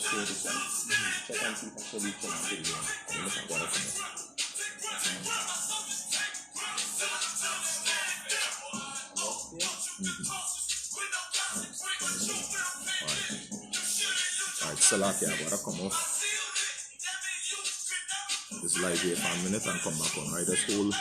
share this one. Check and see if actually you can do it. Look at what I can do. Alright, Salakia, I gotta come off this live here for a minute and come back on. Right, that's cool.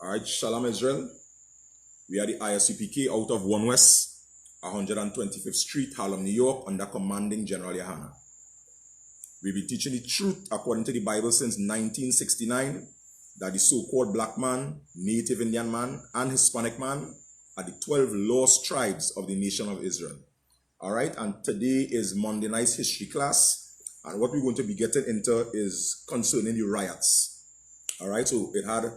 Alright, Shalom Israel. We are the ISCPK out of 1 West, 125th Street, Harlem, New York, under commanding General Yahana. We've been teaching the truth according to the Bible since 1969, that the so-called black man, native Indian man, and Hispanic man are the 12 lost tribes of the nation of Israel. Alright, and today is Monday night's history class, and what we're going to be getting into is concerning the riots. Alright, so it had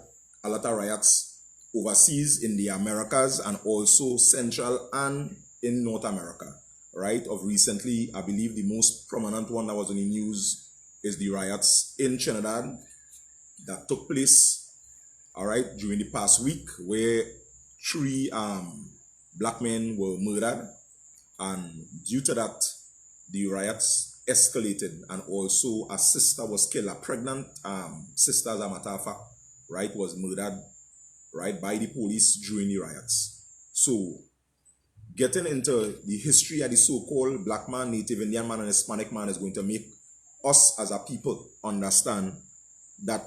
a lot of riots overseas in the Americas and also Central and in North America, right? Of recently, I believe the most prominent one that was on the news is the riots in Trinidad that took place, all right, during the past week, where 3 black men were murdered, and due to that, the riots escalated, and also a sister was killed, a pregnant sister, as a matter of fact, right, was murdered, right, by the police during the riots. So, getting into the history of the so-called black man, native Indian man, and Hispanic man is going to make us as a people understand that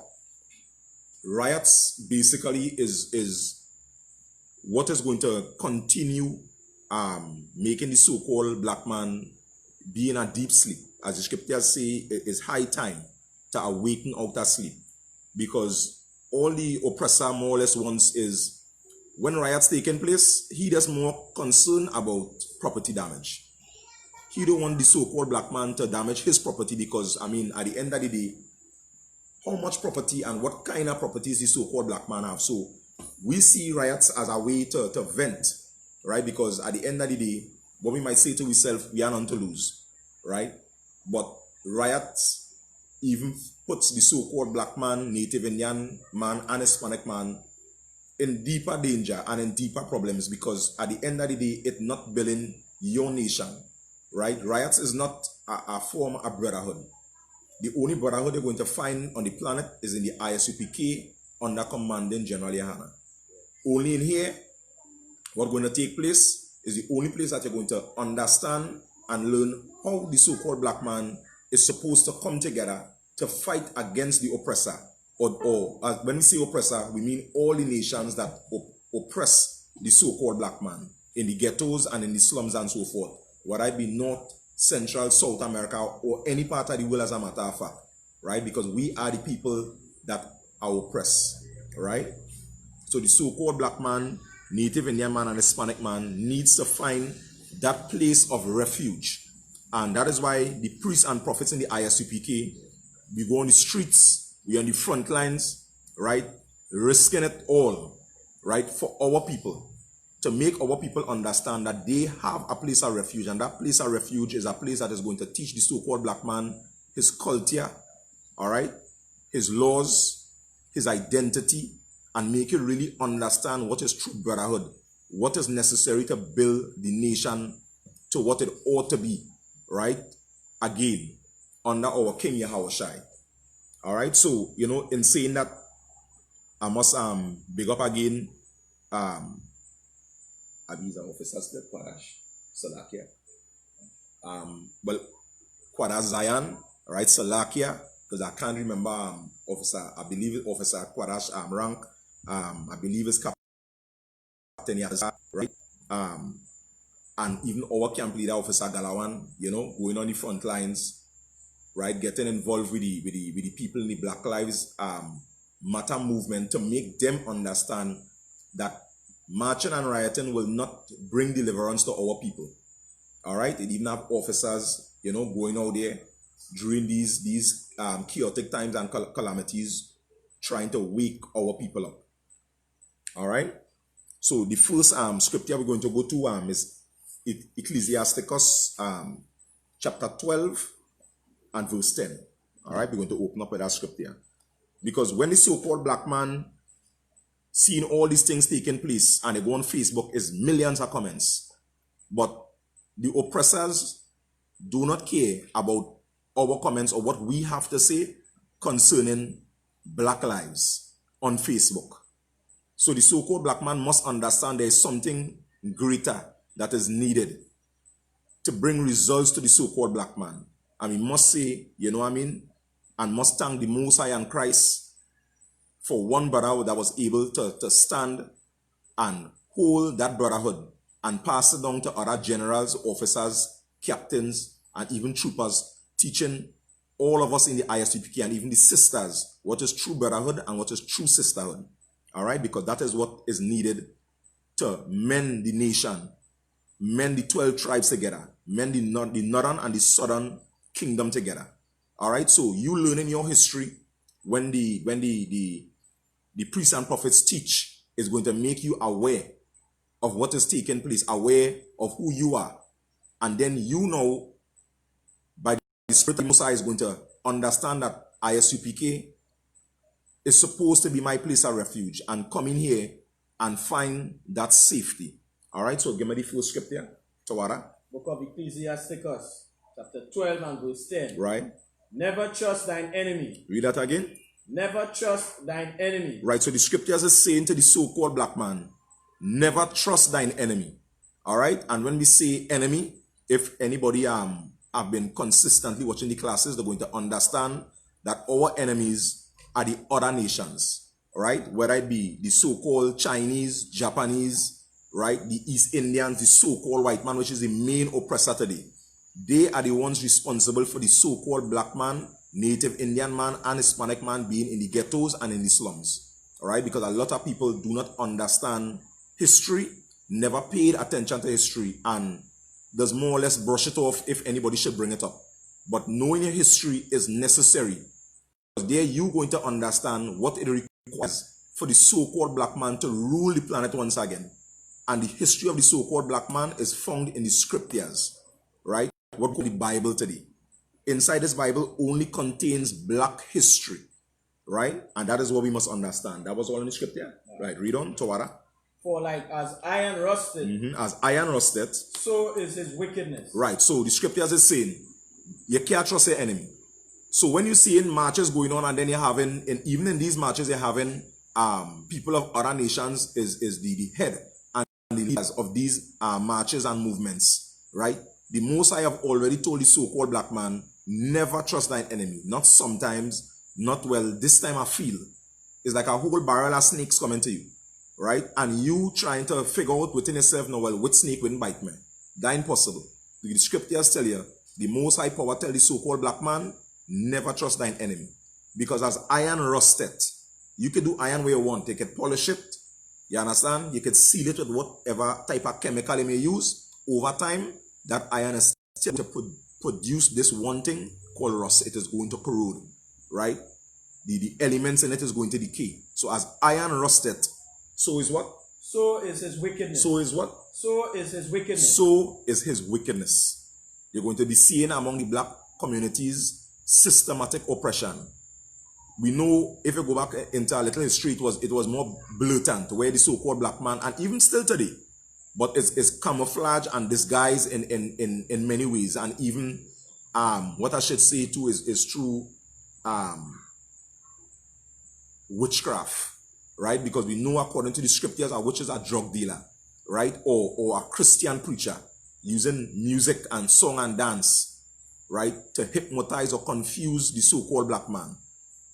riots basically is what is going to continue making the so-called black man be in a deep sleep. As the scriptures say, it is high time to awaken out of sleep, because all the oppressor more or less wants is, when riots taking place, he is more concerned about property damage. He don't want the so-called black man to damage his property, because, I mean, at the end of the day, how much property and what kind of properties the so-called black man have. So we see riots as a way to vent, right? Because at the end of the day, what we might say to ourselves, we are none to lose, right? But riots even puts the so-called black man, native Indian man, and Hispanic man in deeper danger and in deeper problems, because at the end of the day, it's not building your nation, right? Riots is not a form of brotherhood. The only brotherhood you're going to find on the planet is in the ISUPK under commanding General Yahana. Only in here, what's going to take place is the only place that you're going to understand and learn how the so-called black man is supposed to come together to fight against the oppressor. Or when we say oppressor, we mean all the nations that oppress the so-called black man in the ghettos and in the slums and so forth. Whether it be North, Central, South America, or any part of the world as a matter of fact, right? Because we are the people that are oppressed, right? So the so-called black man, Native Indian man, and Hispanic man needs to find that place of refuge. And that is why the priests and prophets in the ISUPK, we go on the streets, we are on the front lines, right? Risking it all, right? For our people, to make our people understand that they have a place of refuge. And that place of refuge is a place that is going to teach the so-called black man his culture, all right? His laws, his identity, and make you really understand what is true brotherhood, what is necessary to build the nation to what it ought to be, right? Again, under our King Yahushai. All right, so, you know, in saying that, I must big up again Abiza officers, the Kwadash, Salakia. Well, Kwadash Zion, right, Salakia, because I can't remember officer, I believe officer Kwadash rank, I believe it's Captain Yaza, right? And even our camp leader, Officer Galawan, you know, going on the front lines, right, getting involved with the people in the Black Lives Matter movement to make them understand that marching and rioting will not bring deliverance to our people. All right, it even have officers, you know, going out there during these chaotic times and calamities, trying to wake our people up. All right. So the first scripture we're going to go to is Ecclesiasticus chapter 12 and verse 10. All right, we're going to open up with that scripture. Because when the so-called black man seeing all these things taking place and they go on Facebook, is millions of comments. But the oppressors do not care about our comments or what we have to say concerning black lives on Facebook. So the so-called black man must understand there is something greater that is needed to bring results to the so-called black man. And we must say, you know what I mean, and must thank the Most High and Christ for one brother that was able to stand and hold that brotherhood and pass it down to other generals, officers, captains, and even troopers, teaching all of us in the ISUPK and even the sisters what is true brotherhood and what is true sisterhood. All right, because that is what is needed to mend the nation, mend the 12 tribes together, mend the northern and the southern kingdom together. All right, so you learning your history when the priests and prophets teach is going to make you aware of what is taking place, aware of who you are. And then you know, by the Spirit of Messiah is going to understand that ISUPK is supposed to be my place of refuge and come in here and find that safety. All right, so give me the first scripture, Tawara. Book of Ecclesiasticus, chapter 12 and verse 10. Right. Never trust thine enemy. Read that again. Never trust thine enemy. Right, so the scriptures is saying to the so-called black man, never trust thine enemy. All right, and when we say enemy, if anybody have been consistently watching the classes, they're going to understand that our enemies are the other nations, right? Whether it be the so-called Chinese, Japanese, right? The East Indians, the so-called white man, which is the main oppressor today. They are the ones responsible for the so-called black man, Native Indian man, and Hispanic man being in the ghettos and in the slums, all right? Because a lot of people do not understand history, never paid attention to history, and does more or less brush it off if anybody should bring it up. But knowing your history is necessary. There you're going to understand what it requires for the so-called black man to rule the planet once again. And the history of the so-called black man is found in the scriptures, right? What we call the Bible today. Inside this Bible only contains black history, right? And that is what we must understand. That was all in the scripture. Right, read on, Tawara. For like as iron rusted, As iron rusted, so is his wickedness. right? So the scriptures is saying, you can't trust your enemy. So when you see in marches going on, and then you're having, even in these marches, you're having people of other nations is the head and the leaders of these marches and movements, right? The Most High have already told the so-called black man, never trust thine enemy. Not sometimes, not well, this time I feel. It's like a whole barrel of snakes coming to you, right? And you trying to figure out within yourself, no, well, which snake wouldn't bite me? That impossible. The scriptures tell you, the Most High power tell the so-called black man, never trust thine enemy. Because as iron rusted, you can do iron where you want. You can polish it. You understand? You can seal it with whatever type of chemical you may use. Over time, that iron is still to produce this one thing called rust. It is going to corrode, right? The elements in it is going to decay. So as iron rusted, so is what? So is his wickedness. So is what? So is his wickedness. So is his wickedness. You're going to be seeing among the black communities systematic oppression. We know if you go back into a little history, it was more blatant where the so-called black man, and even still today, but it's camouflage and disguise in many ways. And even what I should say too is true witchcraft, right? Because we know according to the scriptures, a witch is a drug dealer, right? Or a Christian preacher using music and song and dance, right, to hypnotize or confuse the so-called black man.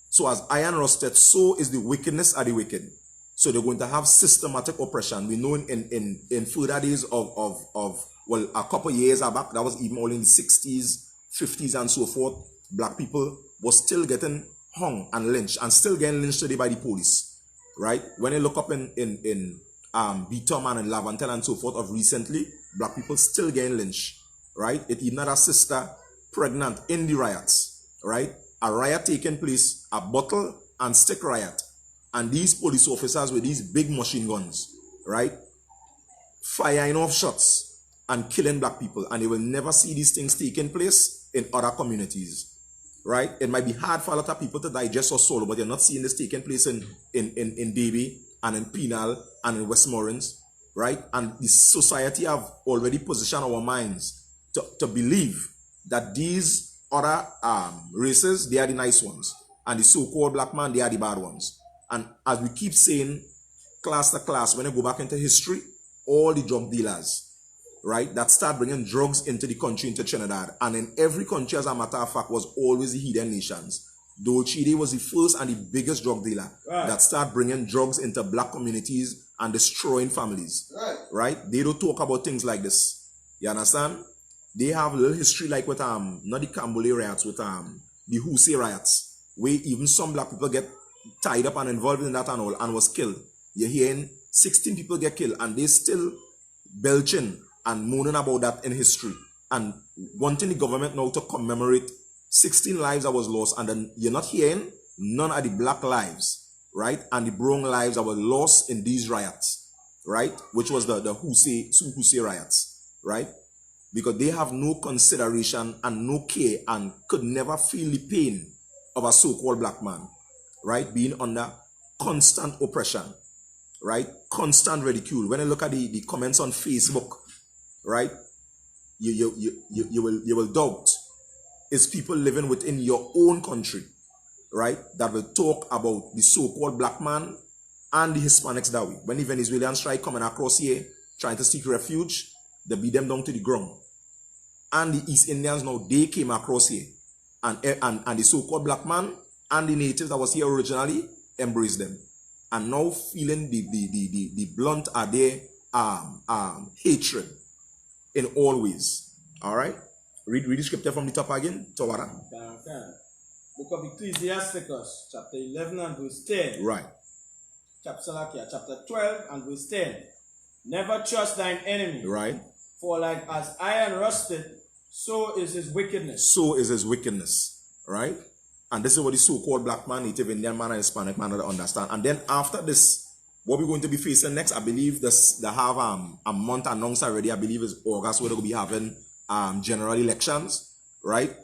So as iron rusted, so is the wickedness of the wicked. So they're going to have systematic oppression. We know in further days of well, a couple years back, that was even all in the 60s, 50s and so forth, black people were still getting hung and lynched, and still getting lynched today by the police, right? When you look up in Bitoman and Lavantel and so forth of recently, black people still getting lynched, right? It even had a sister pregnant in the riots, right? A riot taking place, a bottle and stick riot. And these police officers with these big machine guns, right? Firing off shots and killing black people. And you will never see these things taking place in other communities, right? It might be hard for a lot of people to digest or swallow, but you're not seeing this taking place in Davie and in Penal and in Westmoreland, right? And the society have already positioned our minds to believe that these other races, they are the nice ones. And the so-called black man, they are the bad ones. And as we keep saying, class to class, when you go back into history, all the drug dealers, right, that start bringing drugs into the country, into Trinidad. And in every country, as a matter of fact, was always the hidden nations. Though Chile was the first and the biggest drug dealer that start bringing drugs into black communities and destroying families. Right? They don't talk about things like this. You understand? They have a little history like with not the Cambole riots, with the Husey riots, where even some black people get tied up and involved in that and all and was killed. You're hearing 16 people get killed and they still belching and moaning about that in history and wanting the government now to commemorate 16 lives that was lost, and then you're not hearing none of the black lives, right, and the brown lives that were lost in these riots, right, which was the Husey riots, right? Because they have no consideration and no care and could never feel the pain of a so-called black man, right? Being under constant oppression, right? Constant ridicule. When you look at the comments on Facebook, right? You will doubt it's people living within your own country, right? That will talk about the so-called black man and the Hispanics that way. When the Venezuelans try coming across here, trying to seek refuge, they beat them down to the ground. And the East Indians now, they came across here. And the so-called black man and the natives that was here originally embraced them. And now feeling the blunt are their hatred in all ways. All right? Read the scripture from the top again. Tawara. Book of Ecclesiasticus, chapter 11 and verse 10. Right. Chapter 12 and verse 10. Never trust thine enemy. Right. For like as iron rusted, so is his wickedness. So is his wickedness. Right? And this is what the so-called black man, Native Indian man, and Hispanic man don't understand. And then after this, what we're going to be facing next, I believe they have a month announced already. I believe it's August, where they're going to be having general elections. Right?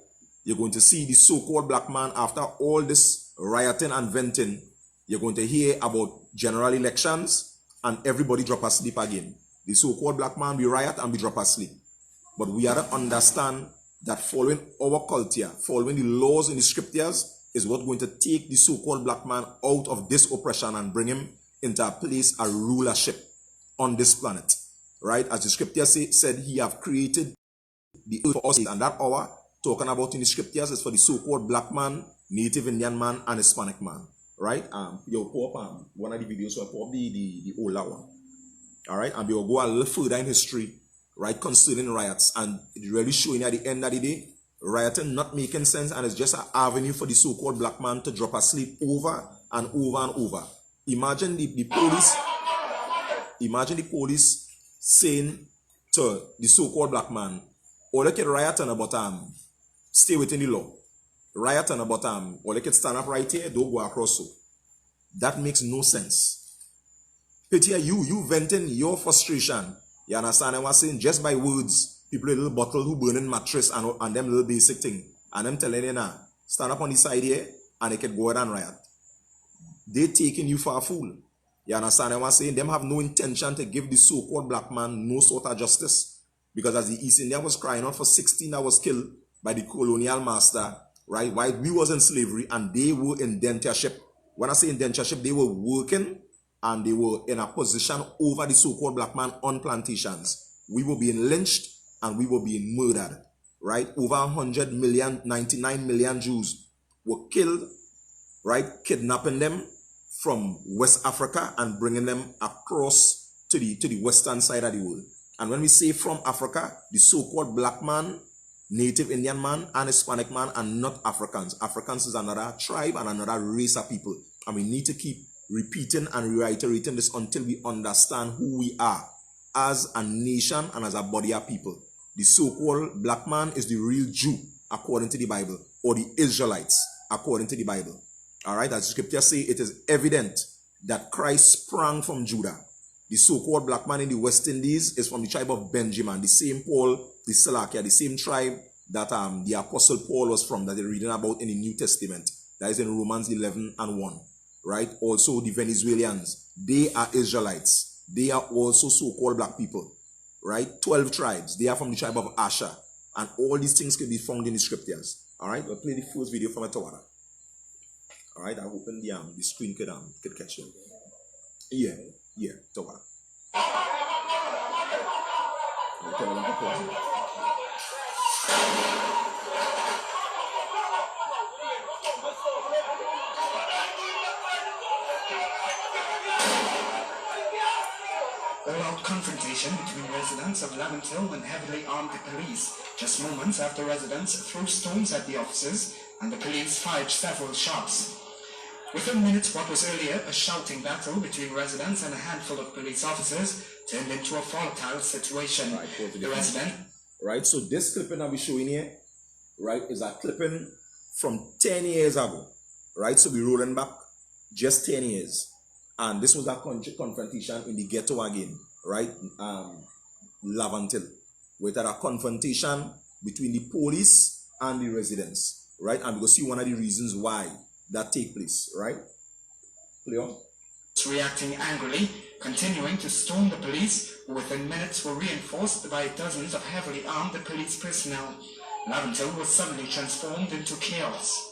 You're going to see the so-called black man, after all this rioting and venting, you're going to hear about general elections. and everybody drop asleep again. The so-called black man, we riot and we drop asleep. But we have to understand that following our culture, following the laws in the scriptures, is what's going to take the so-called black man out of this oppression and bring him into a place, a rulership on this planet. Right? As the scripture said, he have created the earth for us. And that hour, talking about in the scriptures, is for the so-called black man, native Indian man, and Hispanic man. Right? You'll pull up one of the videos, so I'll pull up the older one. All right? And we'll go a little further in history, right, concerning riots. And it's really showing at the end of the day, rioting not making sense, and it's just an avenue for the so-called black man to drop asleep over and over and over. Imagine the police saying to the so-called black man, all they can riot on about stay within the law. Riot on about all they can stand up right here, don't go across so. That makes no sense. Pity you venting your frustration. You understand? I was saying just by words, people a little bottle who burning mattress and them little basic thing. And them telling you now, stand up on the side here and they can go ahead and riot. They taking you for a fool. You understand? I was saying them have no intention to give the so-called black man no sort of justice. Because as the East India was crying out for 16 that was killed by the colonial master, right? While we was in slavery and they were in indentureship. When I say indentureship, they were working and they were in a position over the so-called black man on plantations. We were being lynched and we were being murdered, right? Over 100 million, 99 million Jews were killed, right? Kidnapping them from West Africa and bringing them across to the western side of the world. And when we say from Africa, the so-called black man, native Indian man, and Hispanic man are not Africans. Africans is another tribe and another race of people. And we need to keep repeating and reiterating this until we understand who we are as a nation and as a body of people. The so-called black man is the real Jew according to the Bible, or the Israelites according to the Bible. All right, as the scripture say, it is evident that Christ sprang from Judah. The so-called black man in the West Indies is from the tribe of Benjamin, the same Paul, the Salakia, the same tribe that the Apostle Paul was from, that they're reading about in the New Testament. That is in Romans 11 and 1. Right? Also the Venezuelans, they are Israelites. They are also so-called black people. Right? 12 tribes. They are from the tribe of Asher. And all these things can be found in the scriptures. All right? We'll play the first video from a Tawara. All right? I'll open the screen could catch it. Yeah, Tawara. All-out confrontation between residents of Laventille and heavily armed police. Just moments after residents threw stones at the officers and the police fired several shots. Within minutes, what was earlier a shouting battle between residents and a handful of police officers turned into a volatile situation. Right, so this clipping that we're showing here, right, is a clipping from 10 years ago. Right, so we're rolling back just 10 years. And this was a confrontation in the ghetto again, right? Laventille. We had a confrontation between the police and the residents, right? And we're going to see one of the reasons why that take place, right? Play on. Reacting angrily, continuing to stone the police, who within minutes were reinforced by dozens of heavily armed police personnel. Laventille was suddenly transformed into chaos.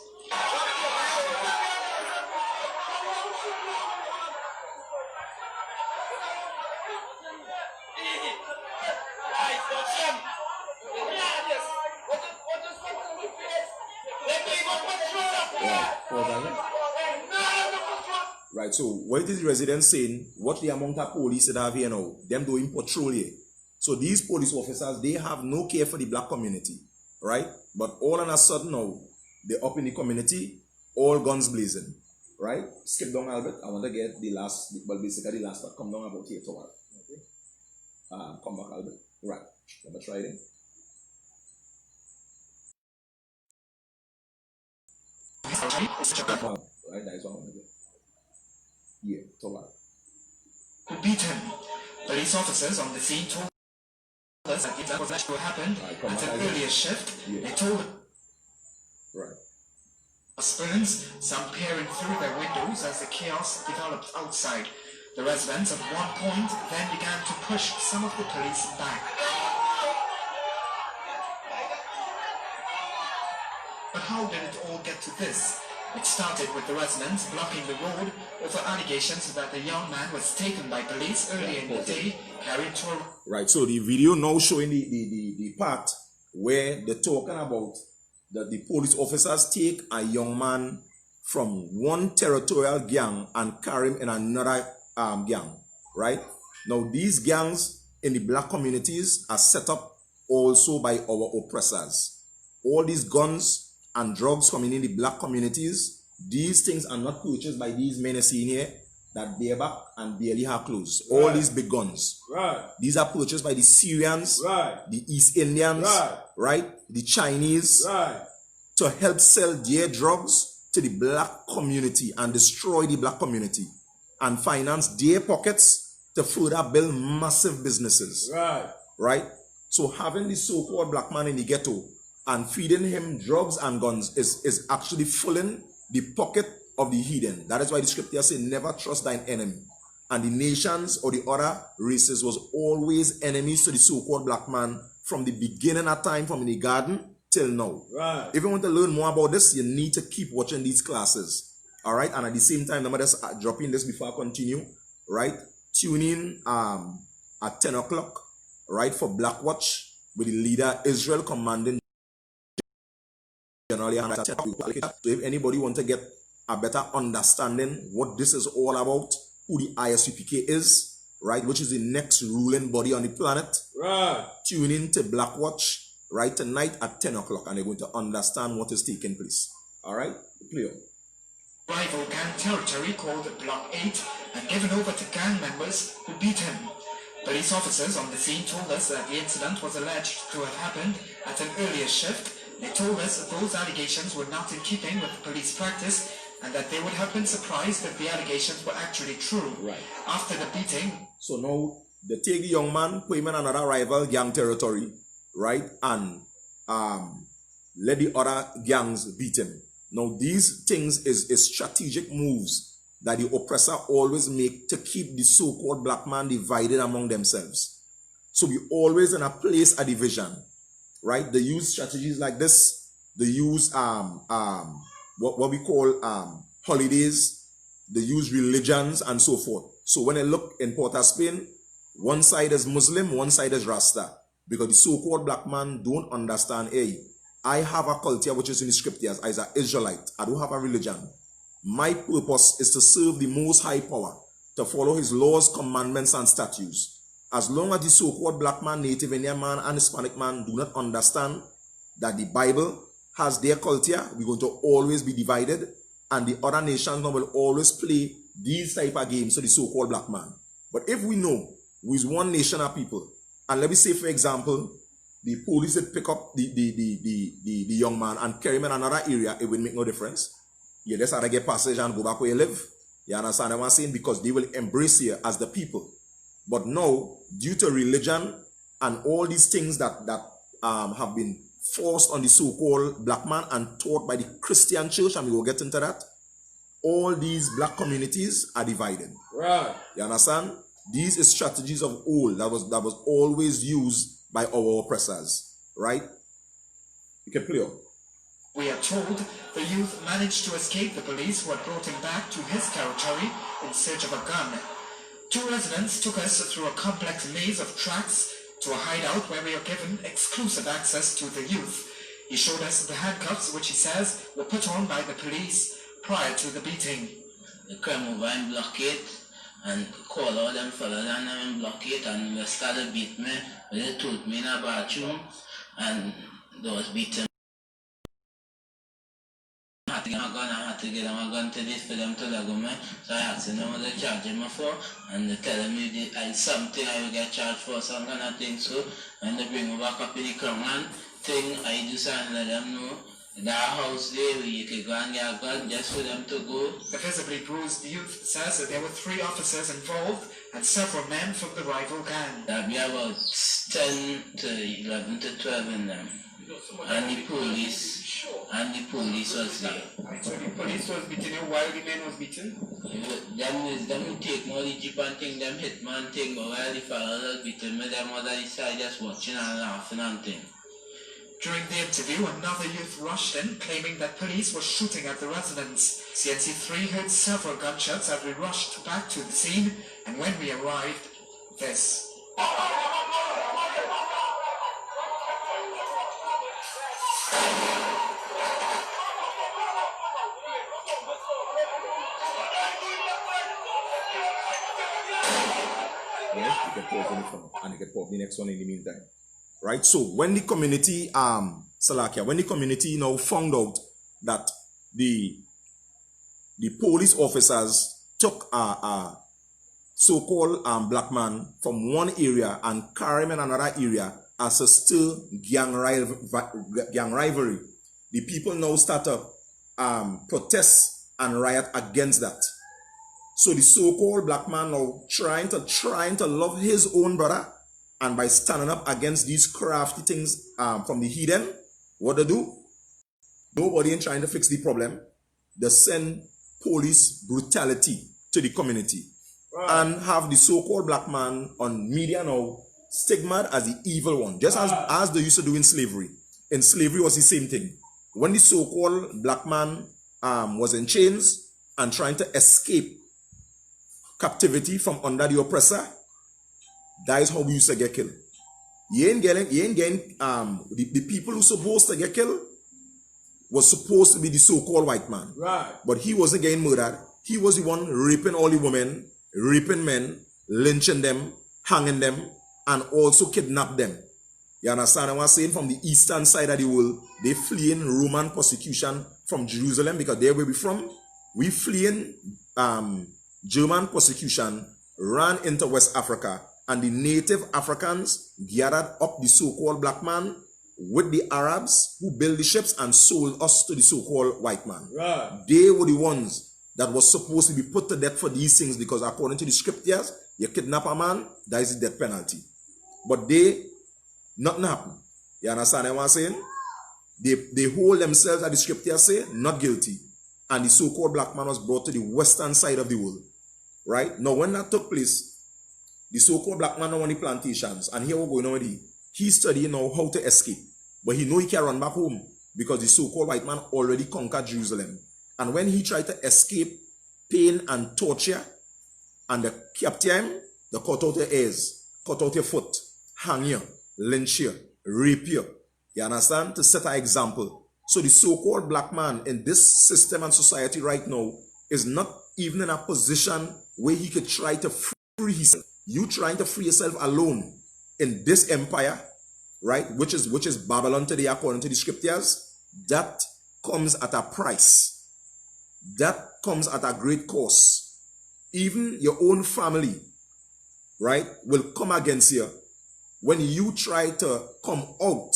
Right, so what is the residents saying? What the amount of police that have here now? Them doing patrol here. So these police officers, they have no care for the black community, right? But all of a sudden now, they're up in the community, all guns blazing, right? Skip down, Albert. I want to get the last, well, basically the last part. Come down about here, Tawara. Okay. Come back, Albert. Right. Let me try it. Right, that is what I want to get. Yeah, Tawara. Who beat him? Police officers on the scene told us that it was actually happened at an earlier shift. Yeah. They told right. Burns, some peering through their windows as the chaos developed outside. The residents at one point then began to push some of the police back. But how did it all get to this? It started with the residents blocking the road over allegations that the young man was taken by police early in the day, carried to a... Right, so the video now showing the part where they're talking about that the police officers take a young man from one territorial gang and carry him in another gang, right? Now, these gangs in the black communities are set up also by our oppressors. All these guns and drugs coming in the black communities, these things are not purchased by these men seen here that bareback and barely have clothes. Right. All these big guns. Right. These are purchased by the Syrians, right, the East Indians, right, the Chinese, right, to help sell their drugs to the black community and destroy the black community and finance their pockets to further build massive businesses. Right. Right? So having the so-called black man in the ghetto and feeding him drugs and guns is actually filling the pocket of the heathen. That is why the scripture says, never trust thine enemy. And the nations or the other races was always enemies to the so-called black man from the beginning of time, from in the garden till now. Right. If you want to learn more about this, you need to keep watching these classes. All right. And at the same time, I'm just dropping this before I continue. Right. Tune in at 10 o'clock, right, for Black Watch with the leader Israel commanding generally. So if anybody want to get a better understanding what this is all about, who the ISUPK is, right, which is the next ruling body on the planet, right, tune in to Black Watch, right, tonight at 10 o'clock, and they're going to understand what is taking place. All right, play on. Rival gang territory called Block 8 and given over to gang members who beat him. Police officers on the scene told us that the incident was alleged to have happened at an earlier shift. They told us those allegations were not in keeping with police practice and that they would have been surprised if the allegations were actually true. Right. After the beating... So now, they take the young man, put him in another rival gang territory, right, and let the other gangs beat him. Now, these things is strategic moves that the oppressor always make to keep the so-called black man divided among themselves. So we always in a place of division, right? They use strategies like this. They use what we call holidays. They use religions and so forth. So when I look in Port of Spain, one side is Muslim, one side is Rasta. Because the so-called black man don't understand, hey, I have a culture which is in the scriptures as an Israelite. I don't have a religion. My purpose is to serve the Most High Power, to follow his laws, commandments, and statutes. As long as the so-called black man, Native Indian man, and Hispanic man do not understand that the Bible has their culture, we're going to always be divided, and the other nations will always play these type of games to the so-called black man. But if we know we is one nation of people, and let me say, for example, the police that pick up the young man and carry him in another area, it will make no difference. You just have to get passage and go back where you live. You understand what I'm saying? Because they will embrace you as the people. But now, due to religion and all these things that have been forced on the so-called black man and taught by the Christian church, and we will get into that, all these black communities are divided. Right. You understand? These are strategies of old that was always used by our oppressors. Right? You can play on. We are told the youth managed to escape the police who had brought him back to his territory in search of a gun. Two residents took us through a complex maze of tracks to a hideout where we are given exclusive access to the youth. He showed us the handcuffs which he says were put on by the police prior to the beating. They came over and block it and call all them fellas and block it, and they started beat me. They told me in a bathroom and they was beating. I had to get them a gun to this for them to let go me. So I asked them what they charging me for, and they telling me something I will get charged for, some kind of thing. So and they bring me back up in the crown and thing, I just let them know that house there where you can go and get a gun just for them to go. The visibly bruised youth says that there were 3 officers involved and several men from the rival gang. There'll be about 10 to 11 to 12 in them. and the police was there. So the police was beating you while the man was beaten? Them take more the jeep and thing, them hitman thing, but while the fellas was beating me, them other side just watching and laughing and thing. During the interview, another youth rushed in, claiming that police were shooting at the residents. CNC3 heard several gunshots as we rushed back to the scene, and when we arrived, this. Yeah, you can pause on the phone and you can pause the next one in the meantime. Right? So when the community, Salakia, when the community now found out that the police officers took a so-called black man from one area and carried him in another area as a still gang rivalry, the people now start to protest and riot against that. So the so-called black man now trying to love his own brother, and by standing up against these crafty things from the heathen, what they do? Nobody ain't trying to fix the problem. They send police brutality to the community. Right. And have the so-called black man on media now stigmatized as the evil one, just as they used to do in slavery. In slavery was the same thing. When the so-called black man was in chains and trying to escape captivity from under the oppressor, that is how we used to get killed. You ain't getting the people who supposed to get killed was supposed to be the so-called white man. Right. But he wasn't getting murdered. He was the one raping all the women, raping men, lynching them, hanging them, and also kidnap them. You understand what I'm saying? From the eastern side of the world, they fleeing Roman persecution from Jerusalem, because there where we from. We fleeing German persecution, ran into West Africa, and the native Africans gathered up the so-called black man with the Arabs who built the ships and sold us to the so-called white man. Right. They were the ones that was supposed to be put to death for these things, because according to the scriptures, you kidnap a man, that is the death penalty. But nothing happened. You understand what I'm saying? They hold themselves, as the scriptures say, not guilty. And the so-called black man was brought to the western side of the world. Right? Now, when that took place, the so-called black man on the plantations, and here we're going on with he's studying now how to escape. But he know he can't run back home, because the so-called white man already conquered Jerusalem. And when he tried to escape pain and torture, and they capture him, they cut out your ears, cut out your foot, hang you, lynch you, rape you. You understand? To set an example. So the so-called black man in this system and society right now is not even in a position where he could try to free himself. You trying to free yourself alone in this empire, right? Which is Babylon today, according to the scriptures. That comes at a price. That comes at a great cost. Even your own family, right, will come against you when you try to come out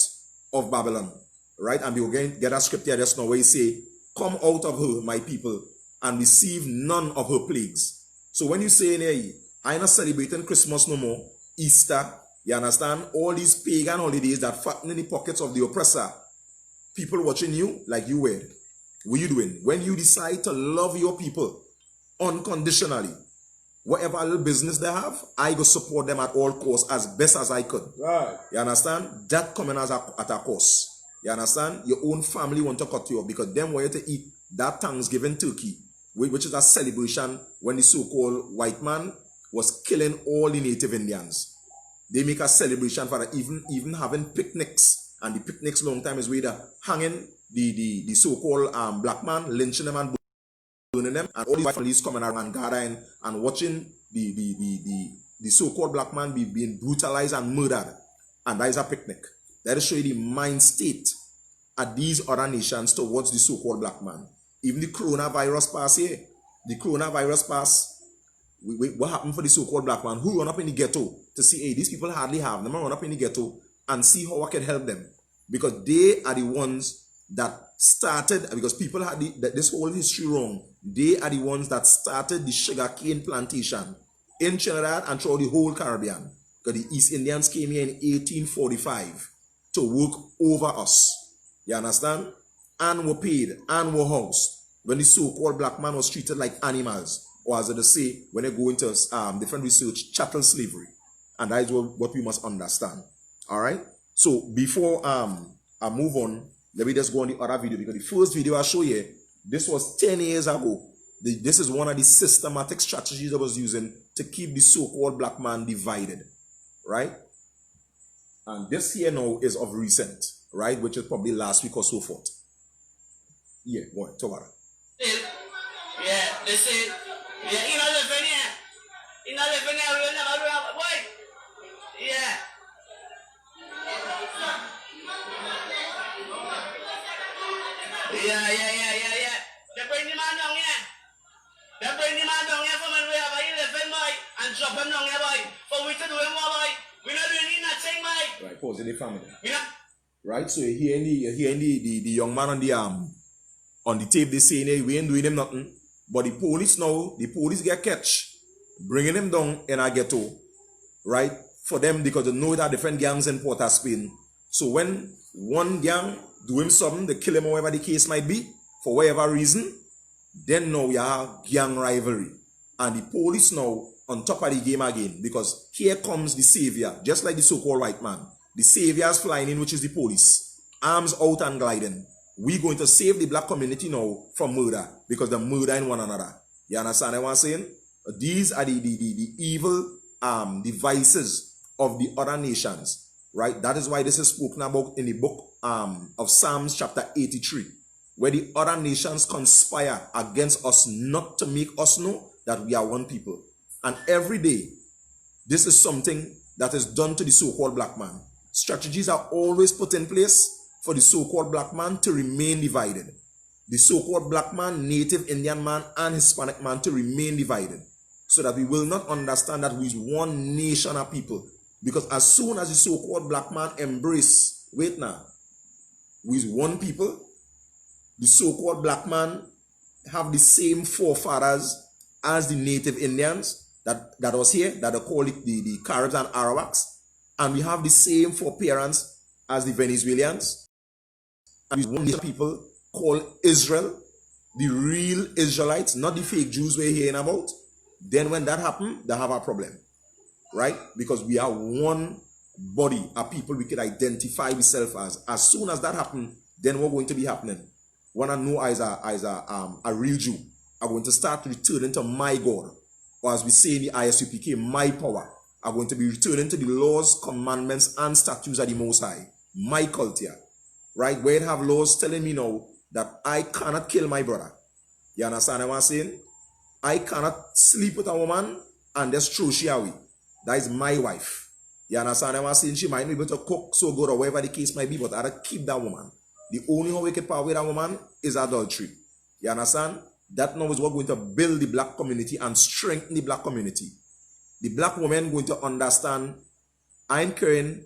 of Babylon, right? And we'll get a scripture just now where you say, "Come out of her, my people, and receive none of her plagues." So when you say, hey, I'm not celebrating Christmas no more, Easter, you understand? All these pagan holidays that fatten in the pockets of the oppressor, people watching you like you were. What are you doing? When you decide to love your people unconditionally, whatever little business they have, I go support them at all costs as best as I could. Right. You understand? That coming at a cost. You understand? Your own family want to cut you off because them want you to eat that Thanksgiving turkey, which is a celebration when the so-called white man was killing all the native Indians. They make a celebration for that, even having picnics. And the picnics long time is where they're hanging the so-called black man, lynching them and burning them, and all these families coming around and gathering and watching the so-called black man being brutalized and murdered. And that is a picnic. That is showing the mind state at these other nations towards the so-called black man. Even the coronavirus pass here. The coronavirus pass. What happened for the so-called black man who run up in the ghetto to see, hey, these people hardly have them. Run up in the ghetto and see how I can help them. Because they are the ones that started, because people had this whole history wrong. They are the ones that started the sugarcane plantation in Trinidad and throughout the whole Caribbean. Because the East Indians came here in 1845. to work over us. You understand? And were paid and were housed when the so-called black man was treated like animals, or as they say, when they go into different research, chattel slavery. And that is what we must understand. All right? So before I move on, let me just go on the other video, because the first video I show you, this was 10 years ago. This is one of the systematic strategies I was using to keep the so-called black man divided, right? And this here now is of recent, right? Which is probably last week or so forth. Yeah, go ahead, talk about it. Yeah, this is. Yeah, you know the thing here. You know the thing here, we'll never do it, boy. Yeah. Yeah. They bring the man down here. They bring the man down here from and we have a 11 boy and drop him down here, boy. For we to do him more, boy. We not doing nothing, boy. Right, pause in the family. You know? Right, so you're hearing the young man on the tape, they saying, hey, we ain't doing him nothing. But the police get catch, bringing him down in a ghetto, right? For them, because they know that different gangs in Port of Spain. So when one gang do him something, they kill him or whatever the case might be, for whatever reason, then now you have gang rivalry. And the police now on top of the game again, because here comes the savior, just like the so-called white man. The savior is flying in, which is the police. Arms out and gliding. We're going to save the black community now from murder, because they're murdering one another. You understand what I'm saying? These are the evil devices of the other nations, right? That is why this is spoken about in the book of Psalms chapter 83, where the other nations conspire against us not to make us know that we are one people. And every day, this is something that is done to the so-called black man. Strategies are always put in place for the so-called black man to remain divided. The so-called black man, native Indian man, and Hispanic man to remain divided. So that we will not understand that we is one nation of people. Because as soon as the so-called black man embrace, wait now, we is one people, the so-called black man have the same forefathers as the native Indians that was here, that they call it the Caribs and Arawaks. And we have the same foreparents as the Venezuelans. And we one nation people called Israel, the real Israelites, not the fake Jews we're hearing about. Then when that happens, they have a problem, right? Because we are one body, a people we can identify ourselves as. As soon as that happens, then what's going to be happening? When I know as a real Jew, I'm going to start returning to my God, or as we say in the ISUPK, my power. I'm going to be returning to the laws, commandments, and statutes of the Most High, my culture, right? Where it have laws telling me now that I cannot kill my brother. You understand what I'm saying? I cannot sleep with a woman and just throw she away. That is my wife. You understand what I'm saying? She might not be able to cook so good or whatever the case might be, but I gotta keep that woman. The only way we can power with that woman is adultery. You understand? That now is what's going to build the black community and strengthen the black community. The black woman going to understand, I'm carrying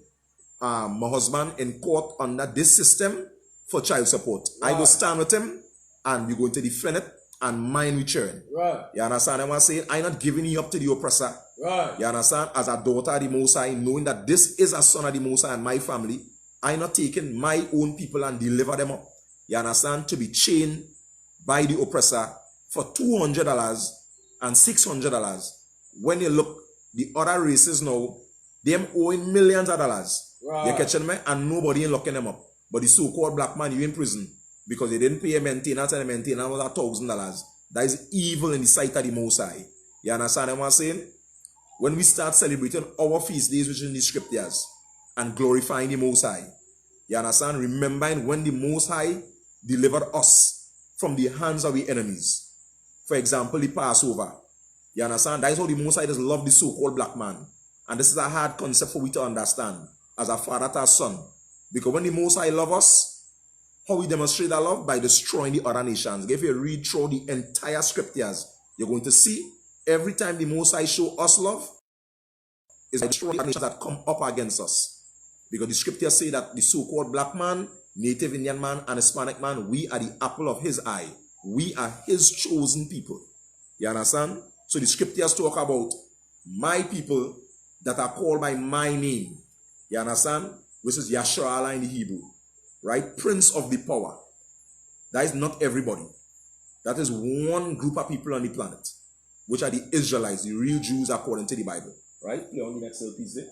my husband in court under this system for child support. Right. I go stand with him and we're going to defend it and mine with children. Right. You understand what I'm saying? I'm not giving you up to the oppressor. Right. You understand? As a daughter of the Most High, knowing that this is a son of the Most High and my family, I'm not taking my own people and deliver them up. You understand? To be chained by the oppressor for $200 and $600. When you look, the other races now, them owing millions of dollars. Right. You catching me? And nobody ain't locking them up. But the so-called black man, you in prison because they didn't pay a maintenance, and the maintenance was $1,000. That is evil in the sight of the Most High. You understand what I'm saying? When we start celebrating our feast days, which is in the scriptures, and glorifying the Most High, you understand? Remembering when the Most High delivered us from the hands of the enemies. For example, the Passover. You understand? That is how the Most High does love the so-called black man. And this is a hard concept for we to understand as a father to a son. Because when the Most High loves us, how we demonstrate that love? By destroying the other nations. If you read through the entire scriptures, you're going to see every time the Most High show us love, is by destroying the nations that come up against us. Because the scriptures say that the so-called black man, native Indian man, and Hispanic man, we are the apple of his eye. We are his chosen people. You understand? So the scriptures talk about my people that are called by my name. You understand? which is Yasharala in the Hebrew, right? Prince of the power. That is not everybody. That is one group of people on the planet, which are the Israelites, the real Jews according to the Bible, right? Play on the next little piece there.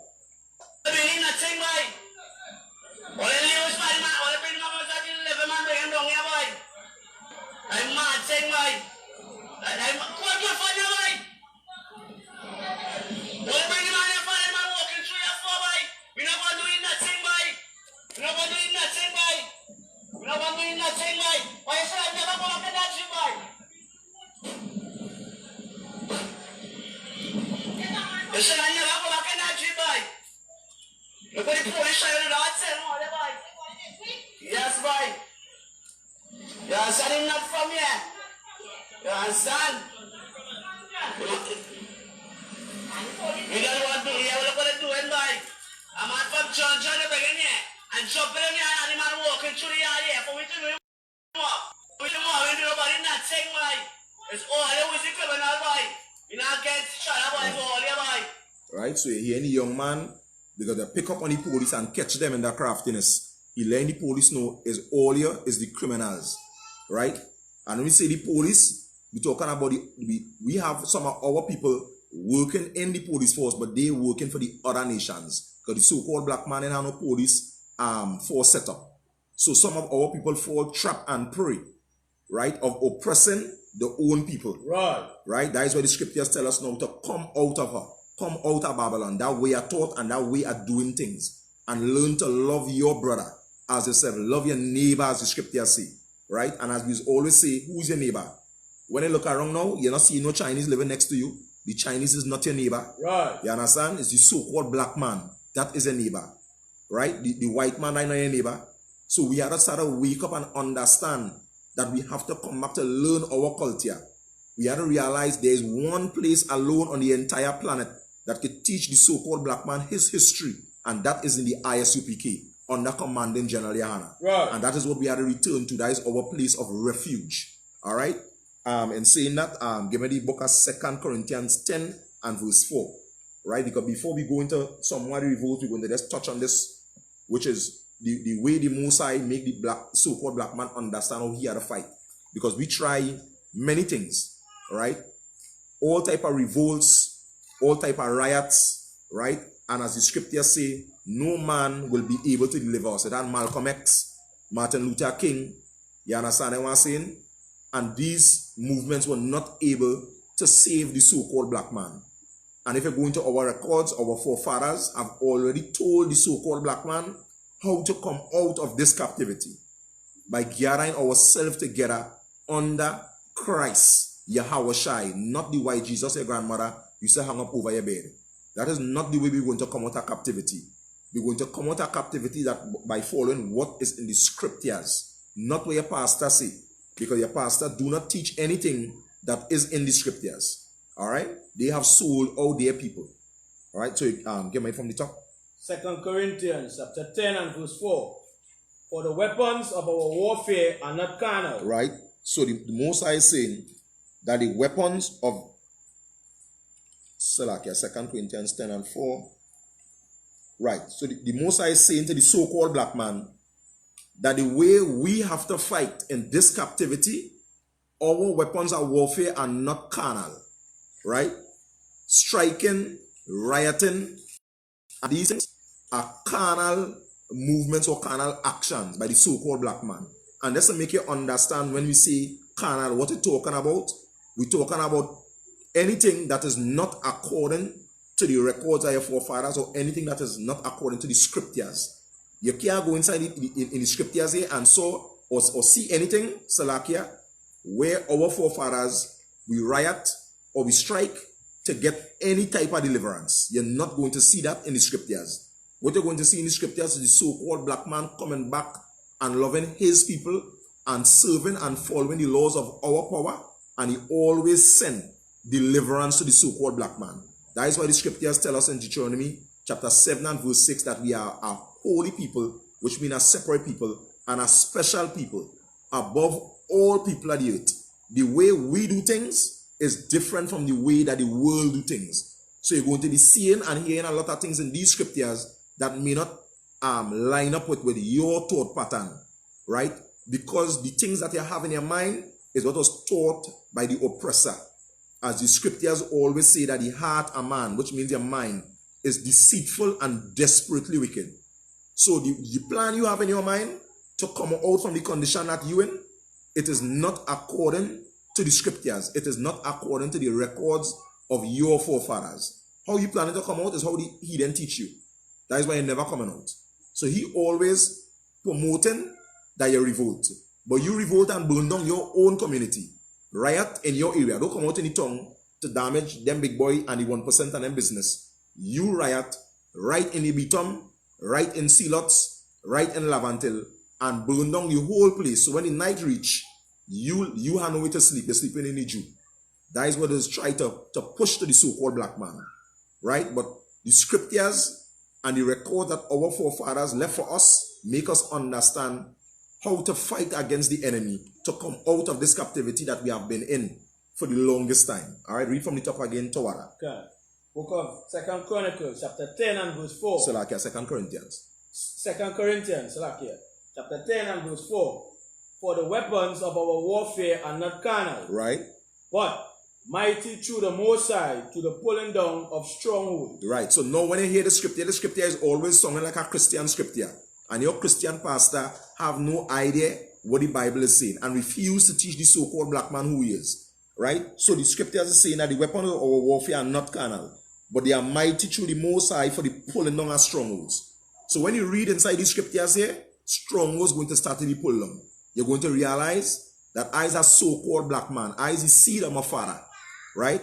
Yes, boy. You understand him not from here? You understand? You don't want to do here, what are you doing, boy? I'm out from John the begin here. And jumping in here, and the man walking through the yard here for me to do more. We do more, we do nobody not saying, boy. It's all you with the criminal, boy. You not get shot up, boy, for all you, boy. Right, so you hear any young man, because they pick up on the police and catch them in their craftiness. He letting the police know is all here is the criminals, right? And when we say the police, we're talking about we have some of our people working in the police force, but they working for the other nations. Because the so-called black man and no police force set up. So some of our people fall trap and prey, right? Of oppressing the own people. Right. Right? That is why the scriptures tell us now to come out of her. Come out of Babylon. That way of thought and that way of doing things. And learn to love your brother as yourself. Love your neighbor as the scriptures say. Right? And as we always say, who's your neighbor? When you look around now, you're not seeing no Chinese living next to you. The Chinese is not your neighbor. Right. You understand? It's the so-called black man. That is a neighbor. Right? The white man is not your neighbor. So we have to start to wake up and understand that we have to come back to learn our culture. We have to realize there is one place alone on the entire planet that could teach the so-called black man his history. And that is in the ISUPK, under Commanding General Yahana. Right. And that is what we have to return to. That is our place of refuge. All right? And saying that, give me the book of 2 Corinthians 10 and verse 4. Right? Because before we go into some more revolt, we're going to just touch on this, which is the way the Mosai make the so-called black man understand how he had to fight. Because we try many things, right? All type of revolts, all type of riots, right? And as the scriptures say, no man will be able to deliver us. So that Malcolm X, Martin Luther King, you understand what I'm saying? And these movements were not able to save the so-called black man. And if you go into our records, our forefathers have already told the so-called black man how to come out of this captivity by gathering ourselves together under Christ, Yahweh Shai, not the white Jesus your grandmother used to hang up over your bed. That is not the way we're going to come out of captivity. We're going to come out of captivity that by following what is in the scriptures, not what your pastor say, because your pastor do not teach anything that is in the scriptures. All right? They have sold all their people. All right? So get me from the top. 2 Corinthians chapter 10 and verse 4. For the weapons of our warfare are not carnal. Right? So the Most High is saying that the weapons of 2 Corinthians 10 and 4. Right. So the Most High is saying to the so-called black man that the way we have to fight in this captivity, our weapons of warfare are not carnal. Right? Striking, rioting, and these things are carnal movements or carnal actions by the so-called black man. And that's to make you understand when we say carnal, what we're talking about. We're talking about anything that is not according to the records of your forefathers or anything that is not according to the scriptures. You can't go inside in the scriptures here and saw or see anything, Salakia, where our forefathers, we riot or we strike to get any type of deliverance. You're not going to see that in the scriptures. What you're going to see in the scriptures is the so-called black man coming back and loving his people and serving and following the laws of our power. And he always sent deliverance to the so-called black man. That is why the scriptures tell us in Deuteronomy chapter 7 and verse 6 that we are a holy people, which means a separate people and a special people above all people of the earth. The way we do things is different from the way that the world do things. So you're going to be seeing and hearing a lot of things in these scriptures that may not line up with your thought pattern, right? Because the things that you have in your mind is what was taught by the oppressor. As the scriptures always say that the heart of man, which means your mind, is deceitful and desperately wicked. So the plan you have in your mind to come out from the condition that you're in, it is not according to the scriptures. It is not according to the records of your forefathers. How you plan to come out is how he then teach you. That is why you're never coming out. So he always promoting that you revolt. But you revolt and burn down your own community. Riot in your area. Don't come out in the tongue to damage them big boy and the 1% and them business. You riot right in the Bitom, right in Sealots, right in Lavantil, and burn down the whole place. So when the night reach, you have no way to sleep. You're sleeping in the Jew. That is what is trying to push to the so-called black man. Right? But the scriptures and the record that our forefathers left for us make us understand how to fight against the enemy to come out of this captivity that we have been in for the longest time. All right, read from the top again, Tawara. Okay. Book of 2 Chronicles, chapter 10 and verse 4. Salakia, 2 Corinthians. 2 Corinthians, Salakia, chapter 10 and verse 4. For the weapons of our warfare are not carnal. Right. But mighty through the Most High to the pulling down of strongholds. Right. So now when you hear the scripture is always sounding like a Christian scripture. And your Christian pastor have no idea what the Bible is saying and refuse to teach the so-called black man who he is. Right? So the scriptures is saying that the weapons of our warfare are not carnal, but they are mighty through the Most High for the pulling down of strongholds. So when you read inside the scriptures here, strongholds going to start to be pulled down. You're going to realize that I is a so-called black man. I is the seed of my father. Right?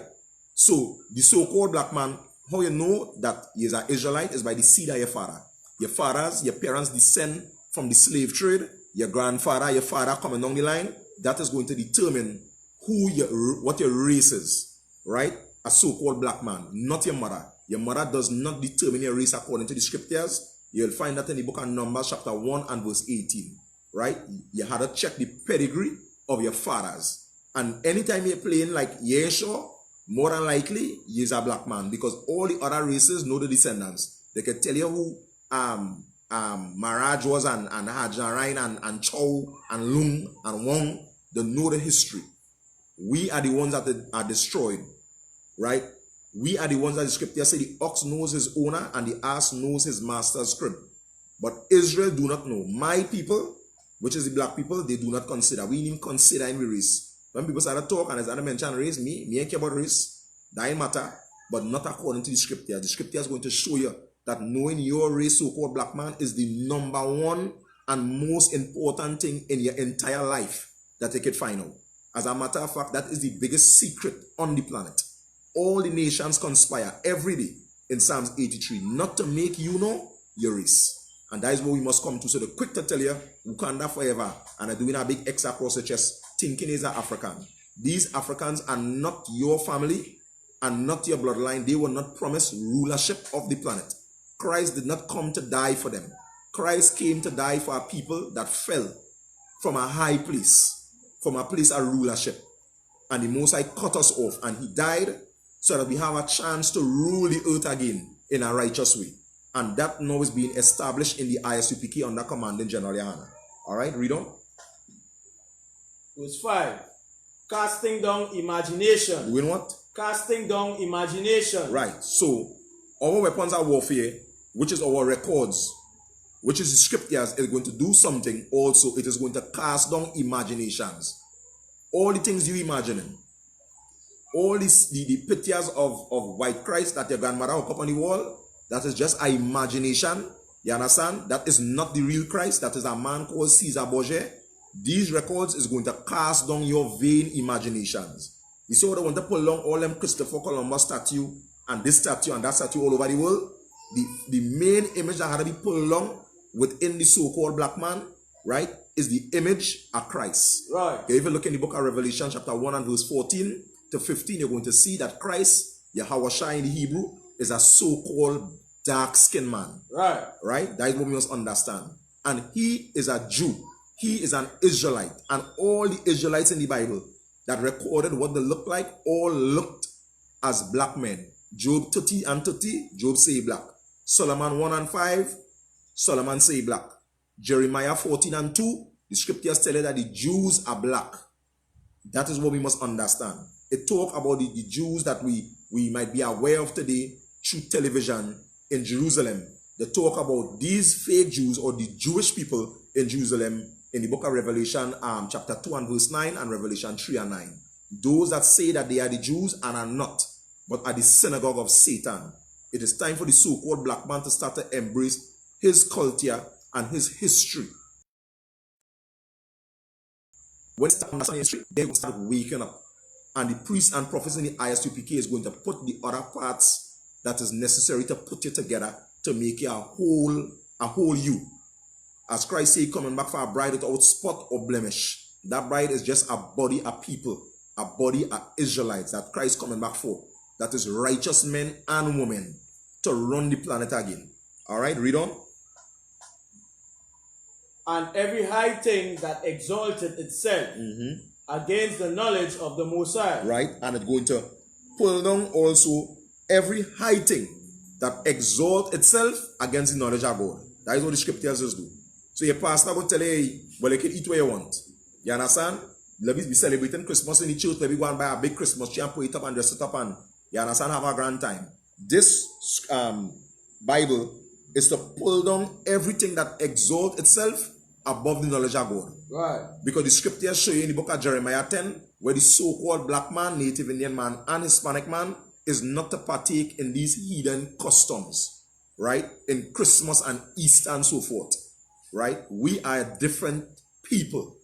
So the so-called black man, how you know that he is an Israelite is by the seed of your father. Your fathers, your parents descend from the slave trade. Your grandfather, your father coming down the line. That is going to determine what your race is. Right? A so-called black man, not your mother. Your mother does not determine your race according to the scriptures. You'll find that in the book of Numbers chapter 1 and verse 18. Right? You had to check the pedigree of your fathers. And anytime you're playing like Yeshua, more than likely, he's a black man. Because all the other races know the descendants. They can tell you who Maraj was and Hajarain and Chow and Lung and Wong. They know the history. We are the ones that are destroyed. Right? We are the ones that the scripture say the ox knows his owner and the ass knows his master's crib. But Israel do not know. My people, which is the black people, they do not consider. We didn't consider any race. When people start to talk and as I mention race, me ain't care about race. That ain't matter. But not according to the scripture. The scripture is going to show you that knowing your race, so-called black man, is the number one and most important thing in your entire life that you could find out. As a matter of fact, that is the biggest secret on the planet. All the nations conspire every day in Psalms 83 not to make you know your race. And that is what we must come to. So the quick to tell you, Wakanda forever, and are doing a big X across the chest, thinking is an African. These Africans are not your family and not your bloodline. They were not promised rulership of the planet. Christ did not come to die for them. Christ came to die for a people that fell from a high place, from a place of rulership. And the Most High cut us off, and he died so that we have a chance to rule the earth again in a righteous way. And that now is being established in the ISUPK under Commanding General Yahana. All right, read on. Verse 5. Casting down imagination. Doing what? Casting down imagination. Right. So, our weapons of warfare, which is our records, which is the scriptures, is going to do something also. It is going to cast down imaginations. All the things you imagining. All the pictures of white Christ that your grandmother hooked up on the wall, that is just an imagination. You understand? That is not the real Christ. That is a man called Caesar Borgia. These records is going to cast down your vain imaginations. You see what I want to pull down all them Christopher Columbus statue and this statue and that statue all over the world? The main image that had to be pulled down within the so-called black man, right, is the image of Christ. Right. Okay, if you look in the book of Revelation chapter 1 and verse 14 to 15, you're going to see that Christ, Yahweh in the Hebrew, is a so-called dark-skinned man. Right. Right? That is what we must understand. And he is a Jew. He is an Israelite. And all the Israelites in the Bible that recorded what they looked like all looked as black men. Job 30 and 30, Job say black. Solomon 1 and 5, Solomon say black. Jeremiah 14:2, the scriptures tell you that the Jews are black. That is what we must understand. It talk about the Jews that we might be aware of today through television in Jerusalem. They talk about these fake Jews or the Jewish people in Jerusalem in the book of Revelation chapter 2 and verse 9 and Revelation 3 and 9. Those that say that they are the Jews and are not, but are the synagogue of Satan. It is time for the so-called black man to start to embrace his culture and his history. When they start understanding history, they will start waking up. And the priests and prophets in the ISUPK is going to put the other parts that is necessary to put it together to make you a whole you. As Christ said, coming back for a bride without spot or blemish. That bride is just a body of people, a body of Israelites that Christ coming back for. That is righteous men and women to run the planet again. All right, read on. And every high thing that exalted itself against the knowledge of the Most High. Right, and it's going to pull down also every high thing that exalt itself against the knowledge of God. That is what the scriptures do. So your pastor will tell you, hey, well, you can eat what you want. You understand? Let me be celebrating Christmas in the church. Let me go and buy a big Christmas tree and put it up and dress it up and, you understand, have a grand time. This Bible is to pull down everything that exalts itself above the knowledge of God. Right. Because the scriptures show you in the book of Jeremiah 10, where the so-called black man, native Indian man, and Hispanic man is not to partake in these heathen customs, right? In Christmas and Easter and so forth, right? We are different people.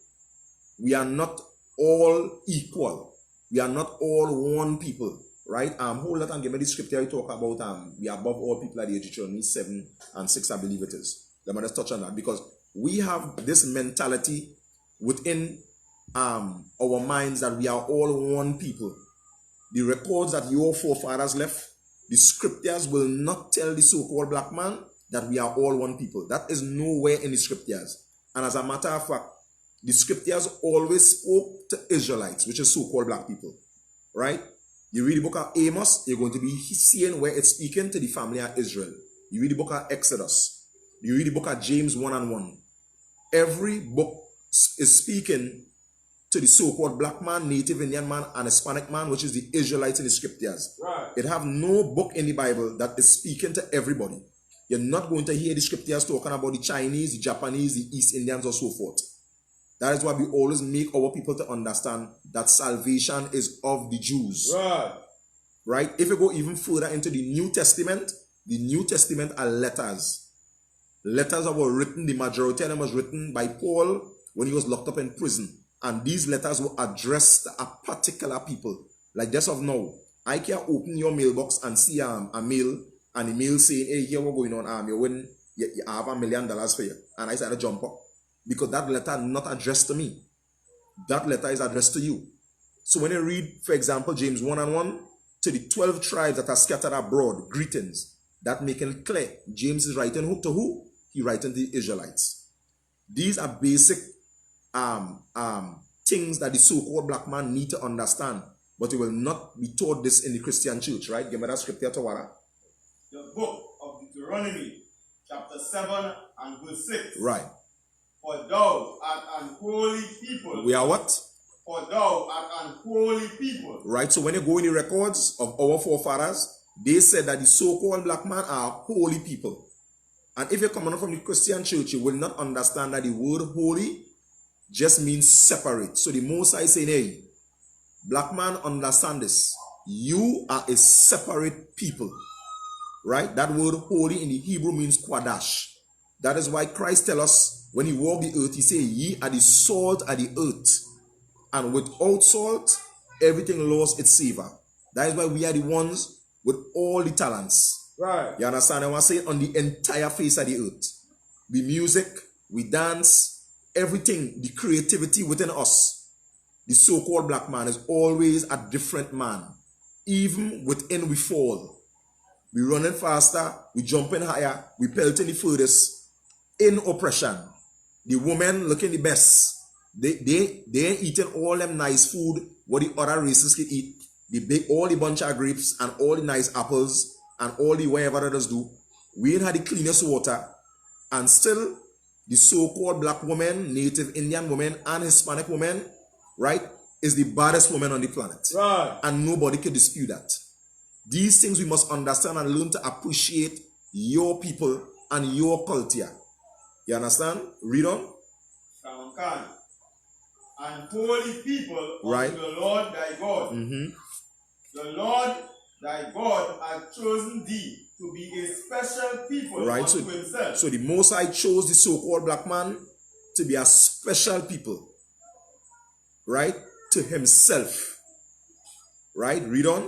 We are not all equal. We are not all one people, right? Hold that and give me the scripture you talk about. We are above all people at the age of Deuteronomy 7 and 6, I believe it is. Let me just touch on that because we have this mentality within our minds that we are all one people. The records that your forefathers left, the scriptures will not tell the so-called black man that we are all one people. That is nowhere in the scriptures. And as a matter of fact, the scriptures always spoke to Israelites, which is so-called black people, right? You read the book of Amos, you're going to be seeing where it's speaking to the family of Israel. You read the book of Exodus. You read the book of James 1 and 1. Every book is speaking to the so-called black man, native Indian man, and Hispanic man, which is the Israelites in the scriptures. Right. It have no book in the Bible that is speaking to everybody. You're not going to hear the scriptures talking about the Chinese, the Japanese, the East Indians, or so forth. That is why we always make our people to understand that salvation is of the Jews. Right. Right? If you go even further into the New Testament are letters. Letters that were written, the majority of them was written by Paul when he was locked up in prison. And these letters were addressed to a particular people. Like just of now, I can open your mailbox and see a mail, and the mail saying, hey, here what's going on, you win, you have $1 million for you. And I started to jump up. Because that letter not addressed to me. That letter is addressed to you. So when you read, for example, James 1 and 1, to the 12 tribes that are scattered abroad, greetings, that making it clear. James is writing to who? He writing to the Israelites. These are basic things that the so-called black man need to understand. But he will not be taught this in the Christian church, right? Give me that scripture, Tawara. The book of Deuteronomy, chapter 7 and verse 6. Right. For thou art unholy people. We are what? For thou art unholy people. Right, so when you go in the records of our forefathers, they said that the so-called black man are holy people. And if you're coming from the Christian church, you will not understand that the word holy just means separate. So the Most High saying, hey, black man, understand this. You are a separate people. Right? That word holy in the Hebrew means quadash. That is why Christ tells us when he walked the earth, he said, ye are the salt of the earth. And without salt, everything lost its savor. That is why we are the ones with all the talents. Right. You understand? I want to say on the entire face of the earth. The music, we dance, everything, the creativity within us. The so-called black man is always a different man. Even within we fall. We running faster, we jumping higher, we pelting the furthest in oppression. The women looking the best. They ain't eating all them nice food what the other races can eat. They bake all the bunch of grapes and all the nice apples and all the whatever others do. We ain't had the cleanest water And still, the so-called black woman, native Indian woman, and Hispanic woman, right, is the baddest woman on the planet. Right. And nobody can dispute that. These things we must understand and learn to appreciate your people and your culture. You understand? Read on. And holy people Right. unto the Lord thy God. The Lord thy God hath chosen thee to be a special people Right. unto himself. So the Most High chose the so-called black man to be a special people. Right? To himself. Right? Read on.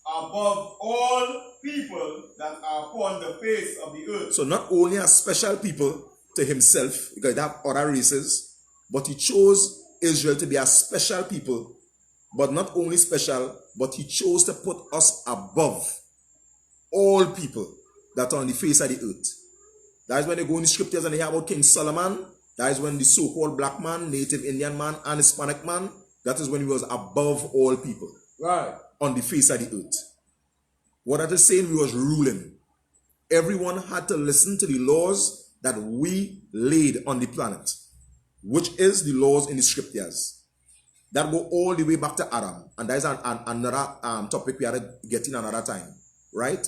Above all people that are upon the face of the earth. So not only a special people to himself, because they have other races, but he chose Israel to be a special people, but not only special, but he chose to put us above all people that are on the face of the earth. That is when they go in the scriptures and they hear about King Solomon. That is when the so-called black man, native Indian man, and Hispanic man, that is when he was above all people. Right. On the face of the earth. What that is saying, we was ruling. Everyone had to listen to the laws that we laid on the planet, which is the laws in the scriptures. That go all the way back to Adam. And that is another topic we had to get in another time. Right?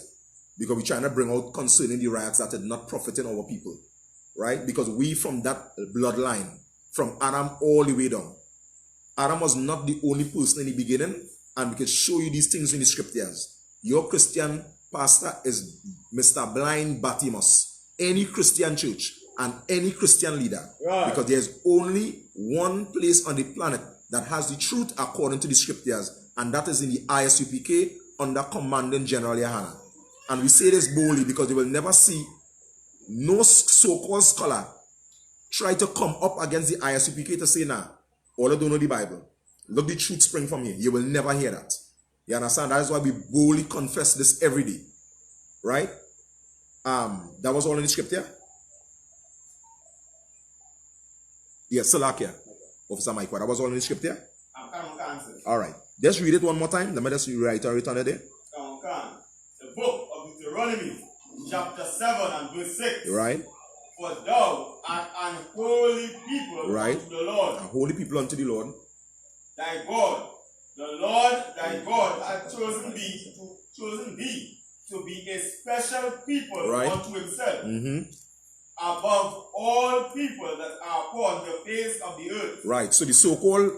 Because we're trying to bring out concerning the riots that are not profiting our people. Right? Because we from that bloodline, from Adam all the way down. Adam was not the only person in the beginning. And we can show you these things in the scriptures. Your Christian pastor is Mr. Blind Bartimaeus. Any Christian church and any Christian leader. Right. Because there's only one place on the planet that has the truth according to the scriptures. And that is in the ISUPK under Commanding General Yahana. And we say this boldly because you will never see no so-called scholar try to come up against the ISUPK to say, nah, all I don't know the Bible. Look, the truth spring from here. You will never hear that. You understand? That is why we boldly confess this every day. Right? That was all in the scripture? Yes, Salakia. Officer Mike, that was all in the scripture? All right. Just read it one more time. Let me just reiterate on it there. The book of Deuteronomy, chapter 7 and verse 6. Right. For thou art an holy people Right. unto the Lord. A holy people unto the Lord. Thy God, the Lord thy God hath chosen thee to be a special people Right. unto himself, above all people that are upon the face of the earth. Right. So the so-called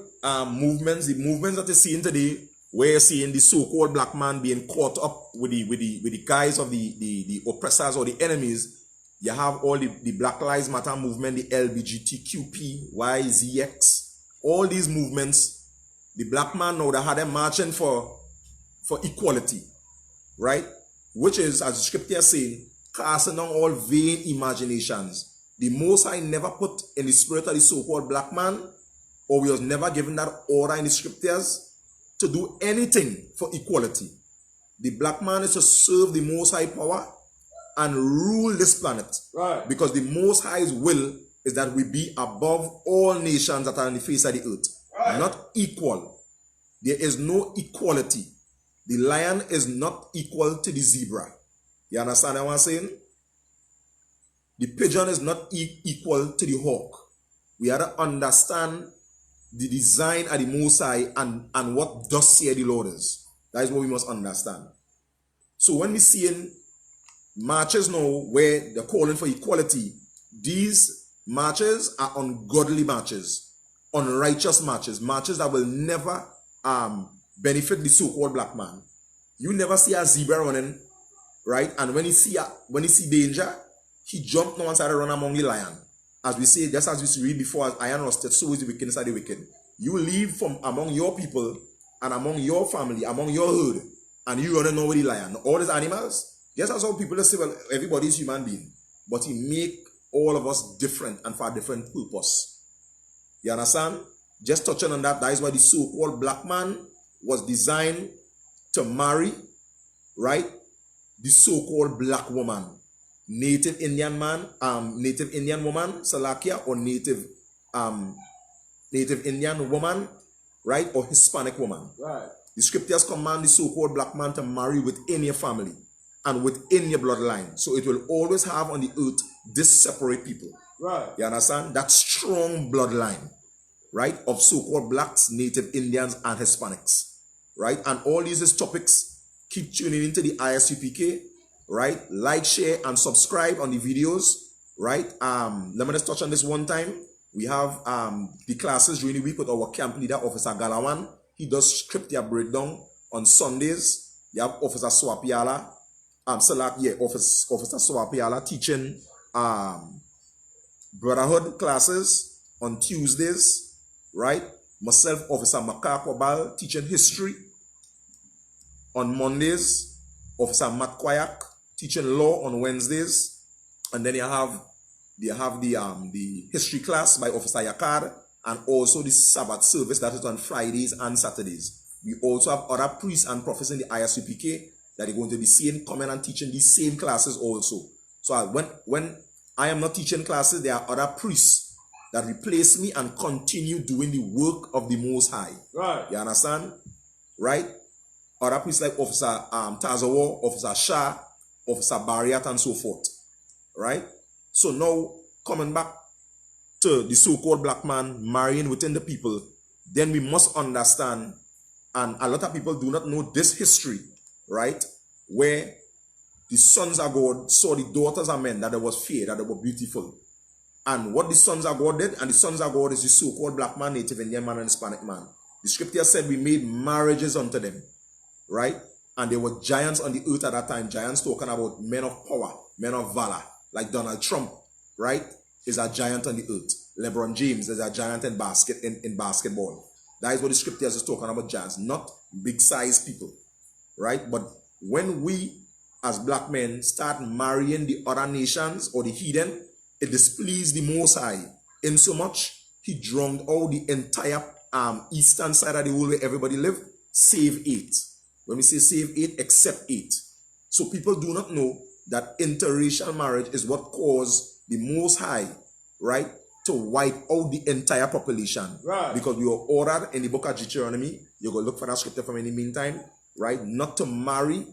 movements that you're seeing today, where you're seeing the so-called black man being caught up with the guys of the oppressors or the enemies, you have all the Black Lives Matter movement, the LGBTQP, YZX, all these movements. The black man now that had them marching for equality, right? Which is, as the scripture saying, casting down all vain imaginations. The Most High never put in the spirit of the so-called black man, or we was never given that order in the scriptures to do anything for equality. The black man is to serve the Most High power and rule this planet. Right. Because the Most High's will is that we be above all nations that are on the face of the earth. Right. Not equal. There is no equality. The lion is not equal to the zebra. You understand what I'm saying? The pigeon is not equal to the hawk. We have to understand the design of the Most High and what thus say the Lord is. That is what we must understand. So when we see in marches now where they're calling for equality, these marches are ungodly marches, unrighteous marches, marches that will never benefit the so-called black man. You never see a zebra running, right? And when he see danger, he jumped on side and run among the lion. As we say, just as we read before, as iron rusted, so is the wickedness of the wicked. You leave from among your people and among your family, among your herd, and you running over the lion. All these animals, just as how people just say, well, everybody is human being, but he make all of us different and for a different purpose. You understand? Just touching on that, that is why the so-called black man was designed to marry, right, the so-called black woman. Native Indian man, native Indian woman, Salakia, or native Indian woman, right, or Hispanic woman. Right. The scriptures command the so-called black man to marry within your family and within your bloodline. So it will always have on the earth this separate people. Right. You understand? That strong bloodline, right, of so-called blacks, native Indians, and Hispanics, right? And all these topics, keep tuning into the ISUPK, right? Like, share, and subscribe on the videos, right? Let me just touch on this one time. We have the classes during the week with our camp leader, Officer Galawan. He does scripture breakdown on Sundays. You have Officer Swapiala, Officer Swapiala teaching brotherhood classes on Tuesdays, right? Myself, Officer Makakwabal, teaching history. On Mondays, Officer Matt Kwayak, teaching law on Wednesdays. And then you have the history class by Officer Yakar, and also the Sabbath service that is on Fridays and Saturdays. We also have other priests and prophets in the ISUPK that are going to be seeing, coming and teaching these same classes also. So when I am not teaching classes, there are other priests that replace me and continue doing the work of the Most High. Right. You understand? Right? Other priests like Officer Tazawa, Officer Shah, Officer Bariat, and so forth. Right? So now, coming back to the so-called black man marrying within the people, then we must understand, and a lot of people do not know this history, right? Where the sons of God saw the daughters of men, that they was fair, that they were beautiful. And what the sons of God did, and the sons of God is the so-called black man, native Indian man, and Hispanic man. The scripture said we made marriages unto them, right? And there were giants on the earth at that time, giants talking about men of power, men of valor, like Donald Trump, right, is a giant on the earth. LeBron James is a giant in basketball. That is what the scriptures is talking about, giants, not big-sized people, right? But when we, as black men, start marrying the other nations or the heathen, it displeased the Most High. In so much, he drowned out the entire eastern side of the world where everybody lived, save 8. When we say save 8, except 8. So people do not know that interracial marriage is what caused the Most High, right, to wipe out the entire population. Right. Because we were ordered in the book of Deuteronomy, you go look for that scripture from in the meantime, right, not to marry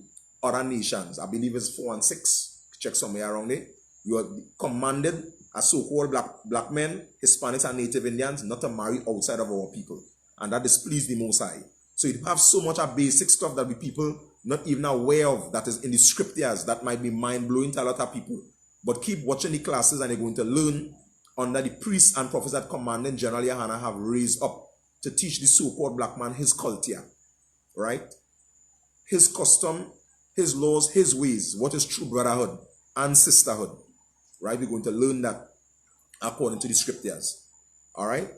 other nations. I believe it's 4 and 6. Check somewhere around there. You are commanded as so-called black men, Hispanics, and Native Indians not to marry outside of our people. And that displeased the Most High. So you have so much of basic stuff that we people not even aware of that is in the scriptures that might be mind-blowing to a lot of people. But keep watching the classes and you're going to learn under the priests and prophets that Commandant General Yahana have raised up to teach the so-called black man his culture, right? His custom, his laws, his ways, what is true brotherhood and sisterhood, right? We're going to learn that according to the scriptures, all right?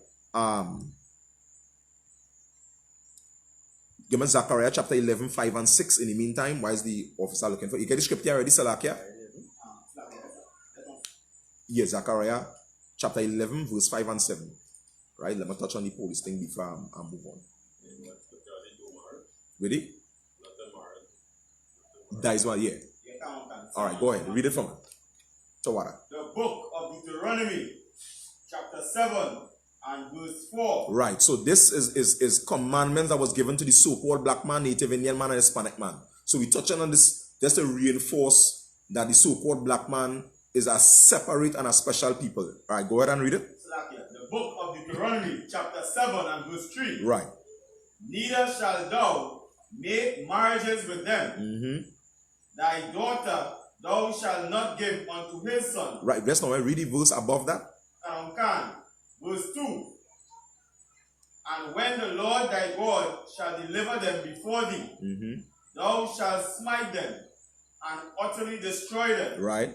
Give me Zechariah chapter 11, 5 and 6 in the meantime. Why is the officer looking for? You get the scripture already, Salakia? Yes, Zechariah chapter 11, verse 5 and 7. Right? Let me touch on the police thing before I move on. Ready? That is one, yeah. All right, go ahead. Read it from Tawara. The book of Deuteronomy, chapter 7 and verse 4. Right, so this is commandments that was given to the so-called black man, Native Indian man, and Hispanic man. So we touching on this just to reinforce that the so-called black man is a separate and a special people. All right, go ahead and read it. The book of Deuteronomy, chapter 7 and verse 3. Right. Neither shalt thou make marriages with them. Thy daughter thou shalt not give unto his son. Right, let's now read the verse above that. Verse 2. And when the Lord thy God shall deliver them before thee, thou shalt smite them and utterly destroy them. Right.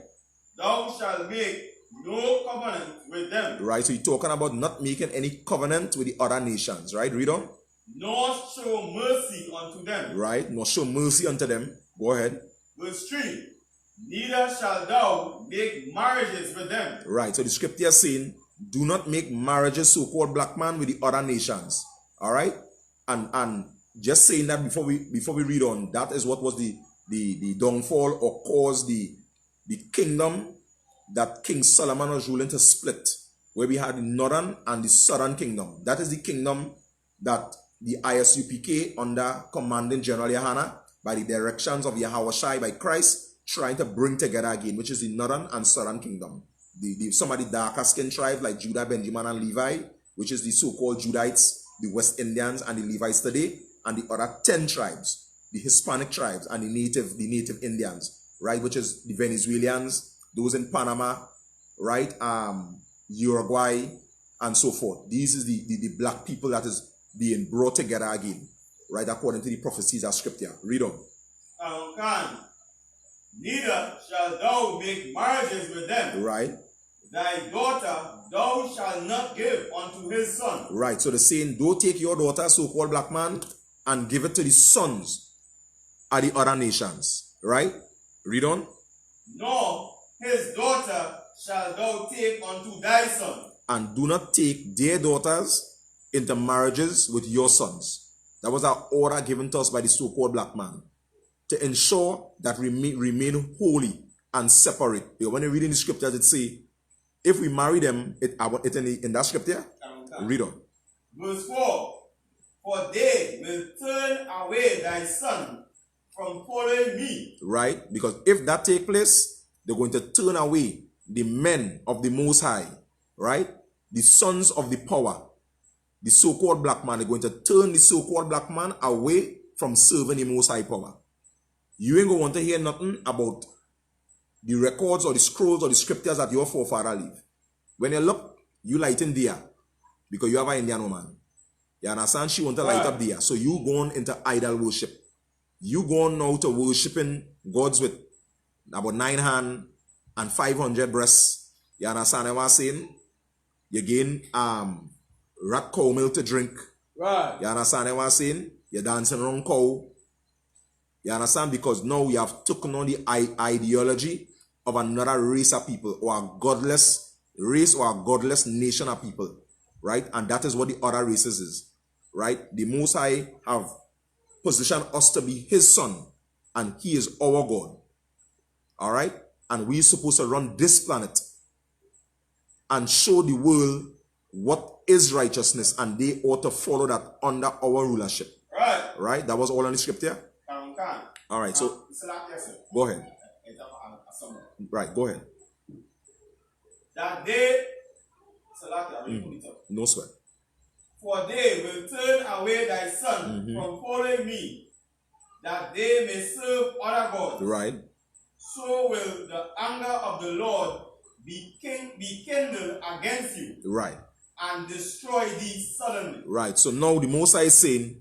Thou shalt make no covenant with them. Right, so you're talking about not making any covenant with the other nations. Right, read on. Nor show mercy unto them. Right, nor show mercy unto them. Go ahead. Verse 3. Neither shalt thou make marriages with them. Right, so the scripture is saying, do not make marriages, so-called black man, with the other nations. All right, and just saying that before we read on, that is what was the downfall or caused the kingdom that King Solomon was ruling to split, where we had the northern and the southern kingdom. That is the kingdom that the ISUPK under Commandant General Yahana, by the directions of Yahweh Shai, by Christ, trying to bring together again, which is the northern and southern kingdom. some of the darker skin tribes like Judah, Benjamin, and Levi, which is the so-called Judites, the West Indians, and the Levites today, and the other 10 tribes, the Hispanic tribes and the native Indians, right, which is the Venezuelans, those in Panama, right, Uruguay, and so forth. These is the black people that is being brought together again, right, according to the prophecies of scripture. Read on. Neither shall thou make marriages with them. Right. Thy daughter thou shalt not give unto his son. Right. So the saying, don't take your daughter, so-called black man, and give it to the sons of the other nations. Right? Read on. Nor his daughter shalt thou take unto thy son. And do not take their daughters into marriages with your sons. That was our order given to us by the so-called black man, to ensure that we remain holy and separate. Because when you read in the scriptures, it say, if we marry them, in that scripture, read on. Verse 4, for they will turn away thy son from following me. Right? Because if that take place, they're going to turn away the men of the Most High, right? The sons of the power, the so-called black man. They're going to turn the so-called black man away from serving the Most High power. You ain't going to want to hear nothing about the records or the scrolls or the scriptures that your forefather leave. When you look, you light in there because you have an Indian woman. You understand? She want to light up there. So you going into idol worship. You going now to worshiping gods with about 9 hands and 500 breasts. You understand what I'm saying? You gain rat cow milk to drink. Right. You understand what I'm saying? You're dancing around cow. You understand? Because now you have taken on the ideology of another race of people, or a godless race, or a godless nation of people, right? And that is what the other races is, right? The Most High have positioned us to be his son, and he is our God, all right? And we're supposed to run this planet and show the world what is righteousness, and they ought to follow that under our rulership. Right? That was all in the scripture? All right, so go ahead. Right, go ahead. That they, no sweat. For they will turn away thy son from following me, that they may serve other gods. Right. So will the anger of the Lord be kindled against you. Right. And destroy thee suddenly. Right. So now the Most High is saying,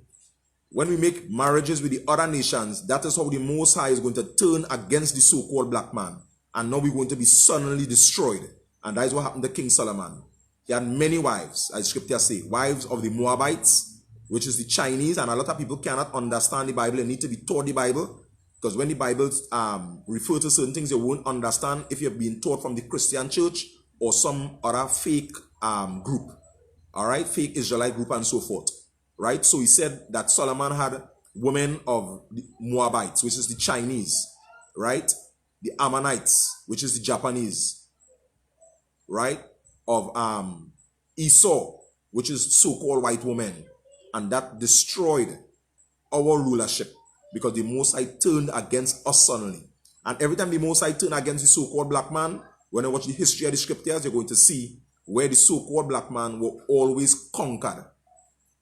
when we make marriages with the other nations, that is how the Most High is going to turn against the so-called black man. And now we're going to be suddenly destroyed. And that is what happened to King Solomon. He had many wives, as scripture say, wives of the Moabites, which is the Chinese. And a lot of people cannot understand the Bible and need to be taught the Bible. Because when the Bible refer to certain things, you won't understand if you've been taught from the Christian church or some other fake group. All right, fake Israelite group and so forth. Right, so he said that Solomon had women of the Moabites, which is the Chinese, right? The Ammonites, which is the Japanese, right? Of Esau, which is so-called white women. And that destroyed our rulership because the Most High turned against us suddenly. And every time the Most High turned against the so-called black man, when you watch the history of the scriptures, you're going to see where the so-called black man were always conquered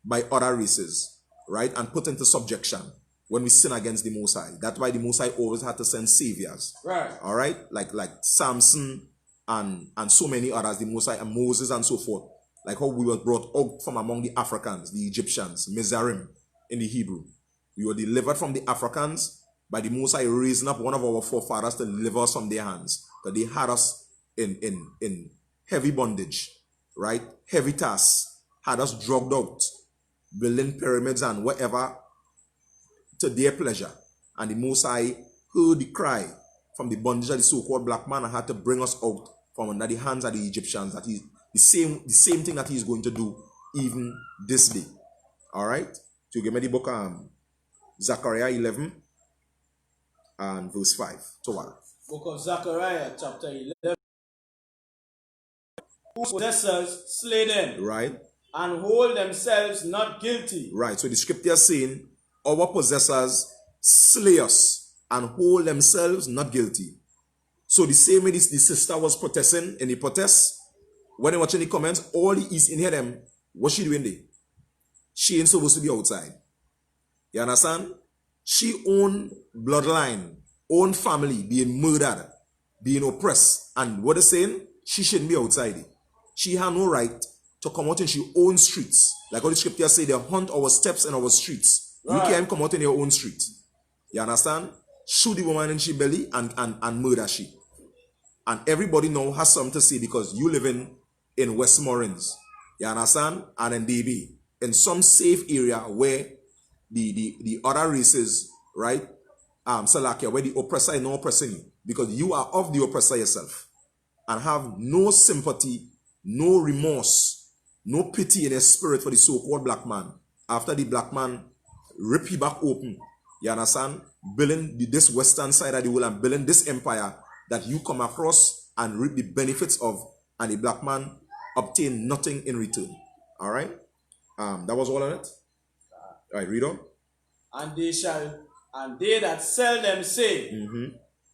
by other races, right? And put into subjection when we sin against the Most High. That's why the Most High always had to send saviors. Right. All right? Like Samson and so many others, the Most High and Moses and so forth. Like how we were brought out from among the Africans, the Egyptians, Mizarim in the Hebrew. We were delivered from the Africans by the Most High raising up one of our forefathers to deliver us from their hands. Because they had us in heavy bondage, right? Heavy tasks, had us drugged out, building pyramids and whatever to their pleasure. And the Most High heard the cry from the bondage of the so-called black man and had to bring us out from under the hands of the Egyptians. That is the same thing that he is going to do even this day. All right? So give me the book Zechariah 11 and verse 5. So what? Book of Zechariah, chapter 11. Whose possessors slay them. Right. And hold themselves not guilty. Right. So the scripture is saying, our possessors slay us and hold themselves not guilty. So the same way this sister was protesting in the protest, when they watching the comments, all the East in here them, what she doing there? She ain't supposed to be outside. You understand? She own bloodline, own family being murdered, being oppressed. And what they're saying, she shouldn't be outside. She had no right to come out in her own streets. Like all the scriptures say, they hunt our steps and our streets. Right. You can't come out in your own street. You understand? Shoot the woman in she belly and murder she. And everybody now has something to say because you live in Westmoreland. You understand? And in DB. In some safe area where the other races, right? Salakia, where the oppressor is not oppressing you. Because you are of the oppressor yourself. And have no sympathy, no remorse, no pity in your spirit for the so-called black man. After the black man rip you back open. You understand? Building this western side of the world and building this empire that you come across and reap the benefits of, and the black man obtain nothing in return. All right? That was all of it. All right, read on. And they that sell them say,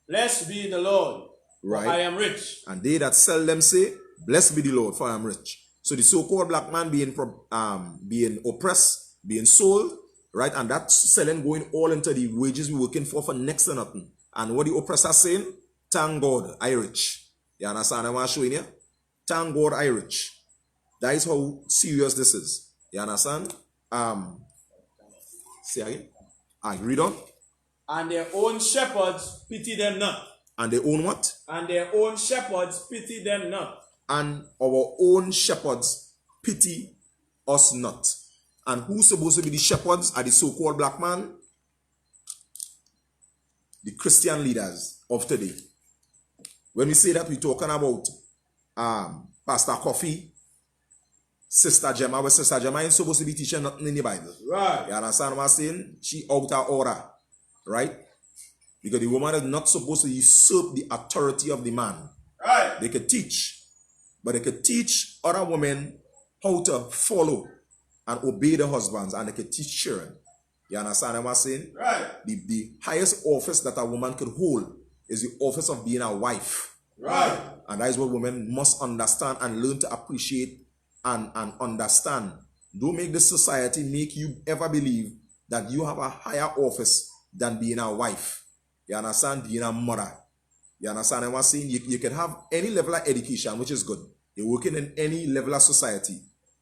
Blessed be the Lord, right. For I am rich. And they that sell them say, Blessed be the Lord, for I am rich. So the so-called black man being oppressed, being sold, right? And that selling going all into the wages we're working for next to nothing. And what the oppressor saying? Thank God, I rich. You understand what I'm showing you? Thank God, I rich. That is how serious this is. You understand? Say again. I read on. And their own shepherds pity them not. And their own what? And their own shepherds pity them not. And our own shepherds pity us not. And who's supposed to be the shepherds are the so-called black man? The Christian leaders of today. When we say that, we're talking about Pastor Coffee, Sister Gemma, where Sister Gemma ain't supposed to be teaching nothing in the Bible. Right. You understand what I'm saying? She out of order. Right? Because the woman is not supposed to usurp the authority of the man. Right. They could teach. But they could teach other women how to follow and obey the husbands. And they could teach children. You understand what I'm saying? Right. The highest office that a woman could hold is the office of being a wife. Right. And that is what women must understand and learn to appreciate and understand. Don't make this society make you ever believe that you have a higher office than being a wife. You understand? Being a mother. You understand what I'm saying? You can have any level of education, which is good. You're working in any level of society.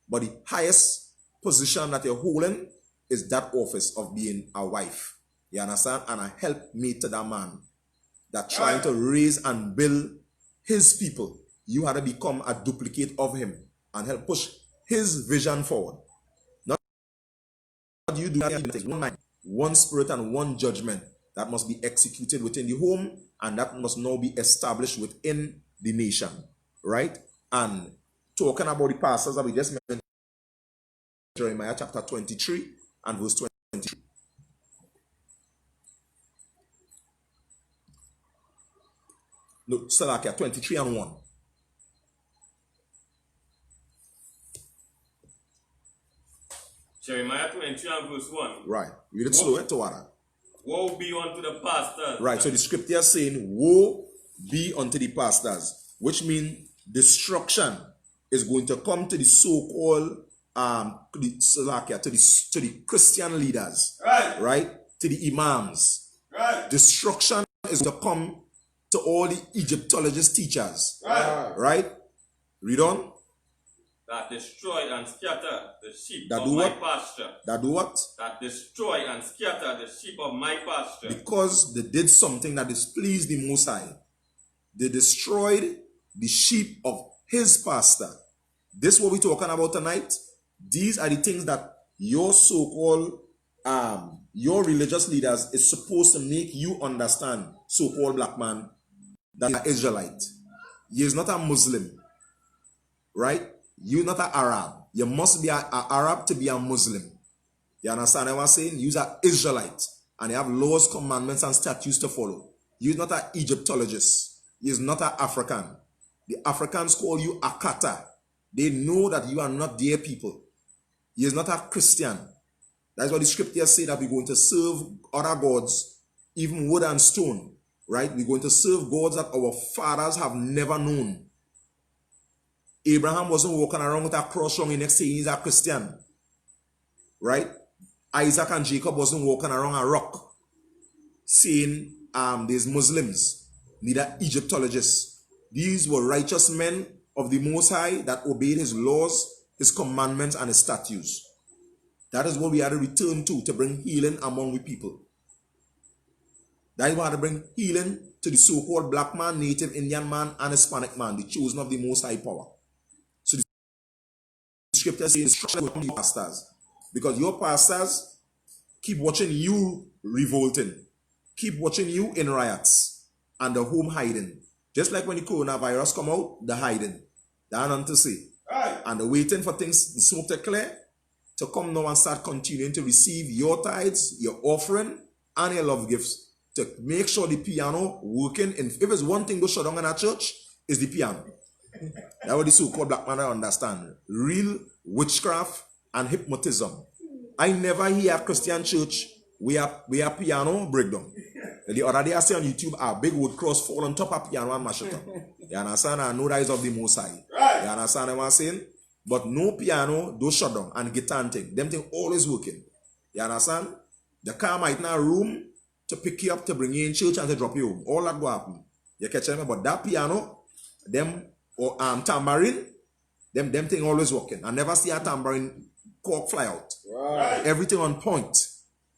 But the highest position that you're holding is that office of being a wife. You understand? And a helpmate to that man that trying to raise and build his people. You had to become a duplicate of him and help push his vision forward. Not you do that. One mind, one spirit, and one judgment that must be executed within the home, and that must now be established within the nation. Right? And talking about the pastors that we just mentioned, Jeremiah chapter 23 and verse 23. No, Salakia 23 and 1. Jeremiah 23 and verse 1. Right. Read it slow to water. Woe be unto the pastors. Right. So the scripture is saying, woe be unto the pastors, which means destruction is going to come to the so-called to the Christian leaders. Right. Right? To the imams. Right. Destruction is going to come to all the Egyptologist teachers. Right. Right? Read on. That destroy and scatter the sheep That of do my what? pasture. That do what? That destroy and scatter the sheep of my pasture. Because they did something that displeased the Most High. They destroyed the sheep of his pasture. This is what we're talking about tonight. These are the things that your so-called, your religious leaders is supposed to make you understand, so-called black man, that you're an Israelite. You're not a Muslim. Right? You're not an Arab. You must be an Arab to be a Muslim. You understand what I'm saying? You're an Israelite. And you have laws, commandments, and statutes to follow. You're not an Egyptologist. You're not an African. The Africans call you Akata. They know that you are not their people. You're not a Christian. That's why the scriptures say that we're going to serve other gods, even wood and stone. right? We're going to serve gods that our fathers have never known. Abraham wasn't walking around with a cross on the next saying he's a Christian, right? Isaac and Jacob wasn't walking around a rock saying there's Muslims, neither Egyptologists. These were righteous men of the Most High that obeyed his laws, his commandments, and his statutes. That is what we had to return to bring healing among the people. That is what had to bring healing to the so-called black man, native Indian man, and Hispanic man, the chosen of the Most High power. So the scripture says, your pastors, because your pastors keep watching you revolting, keep watching you in riots, and the home hiding. Just like when the coronavirus come out, the hiding. That's nothing to say. Right. And the waiting for things, the smoke to clear, to come now and start continuing to receive your tithes, your offering, and your love gifts, to make sure the piano working. And if it's one thing go shut down in our church, is the piano. That's what the so-called black man understand. Real witchcraft and hypnotism. I never hear a Christian church where piano breakdown. The other day I see on YouTube a big wood cross fall on top of piano and mash it up. You understand? I know that is of the Most High. Right. You understand what I'm saying? But no piano, no shut down, and guitar and thing. Them thing always working. You understand? The car might not have room to pick you up, to bring you in church, and to drop you home. All that go happen. You catch me? But that piano, them or tambourine, them thing always working. I never see a tambourine cork fly out. Right. Everything on point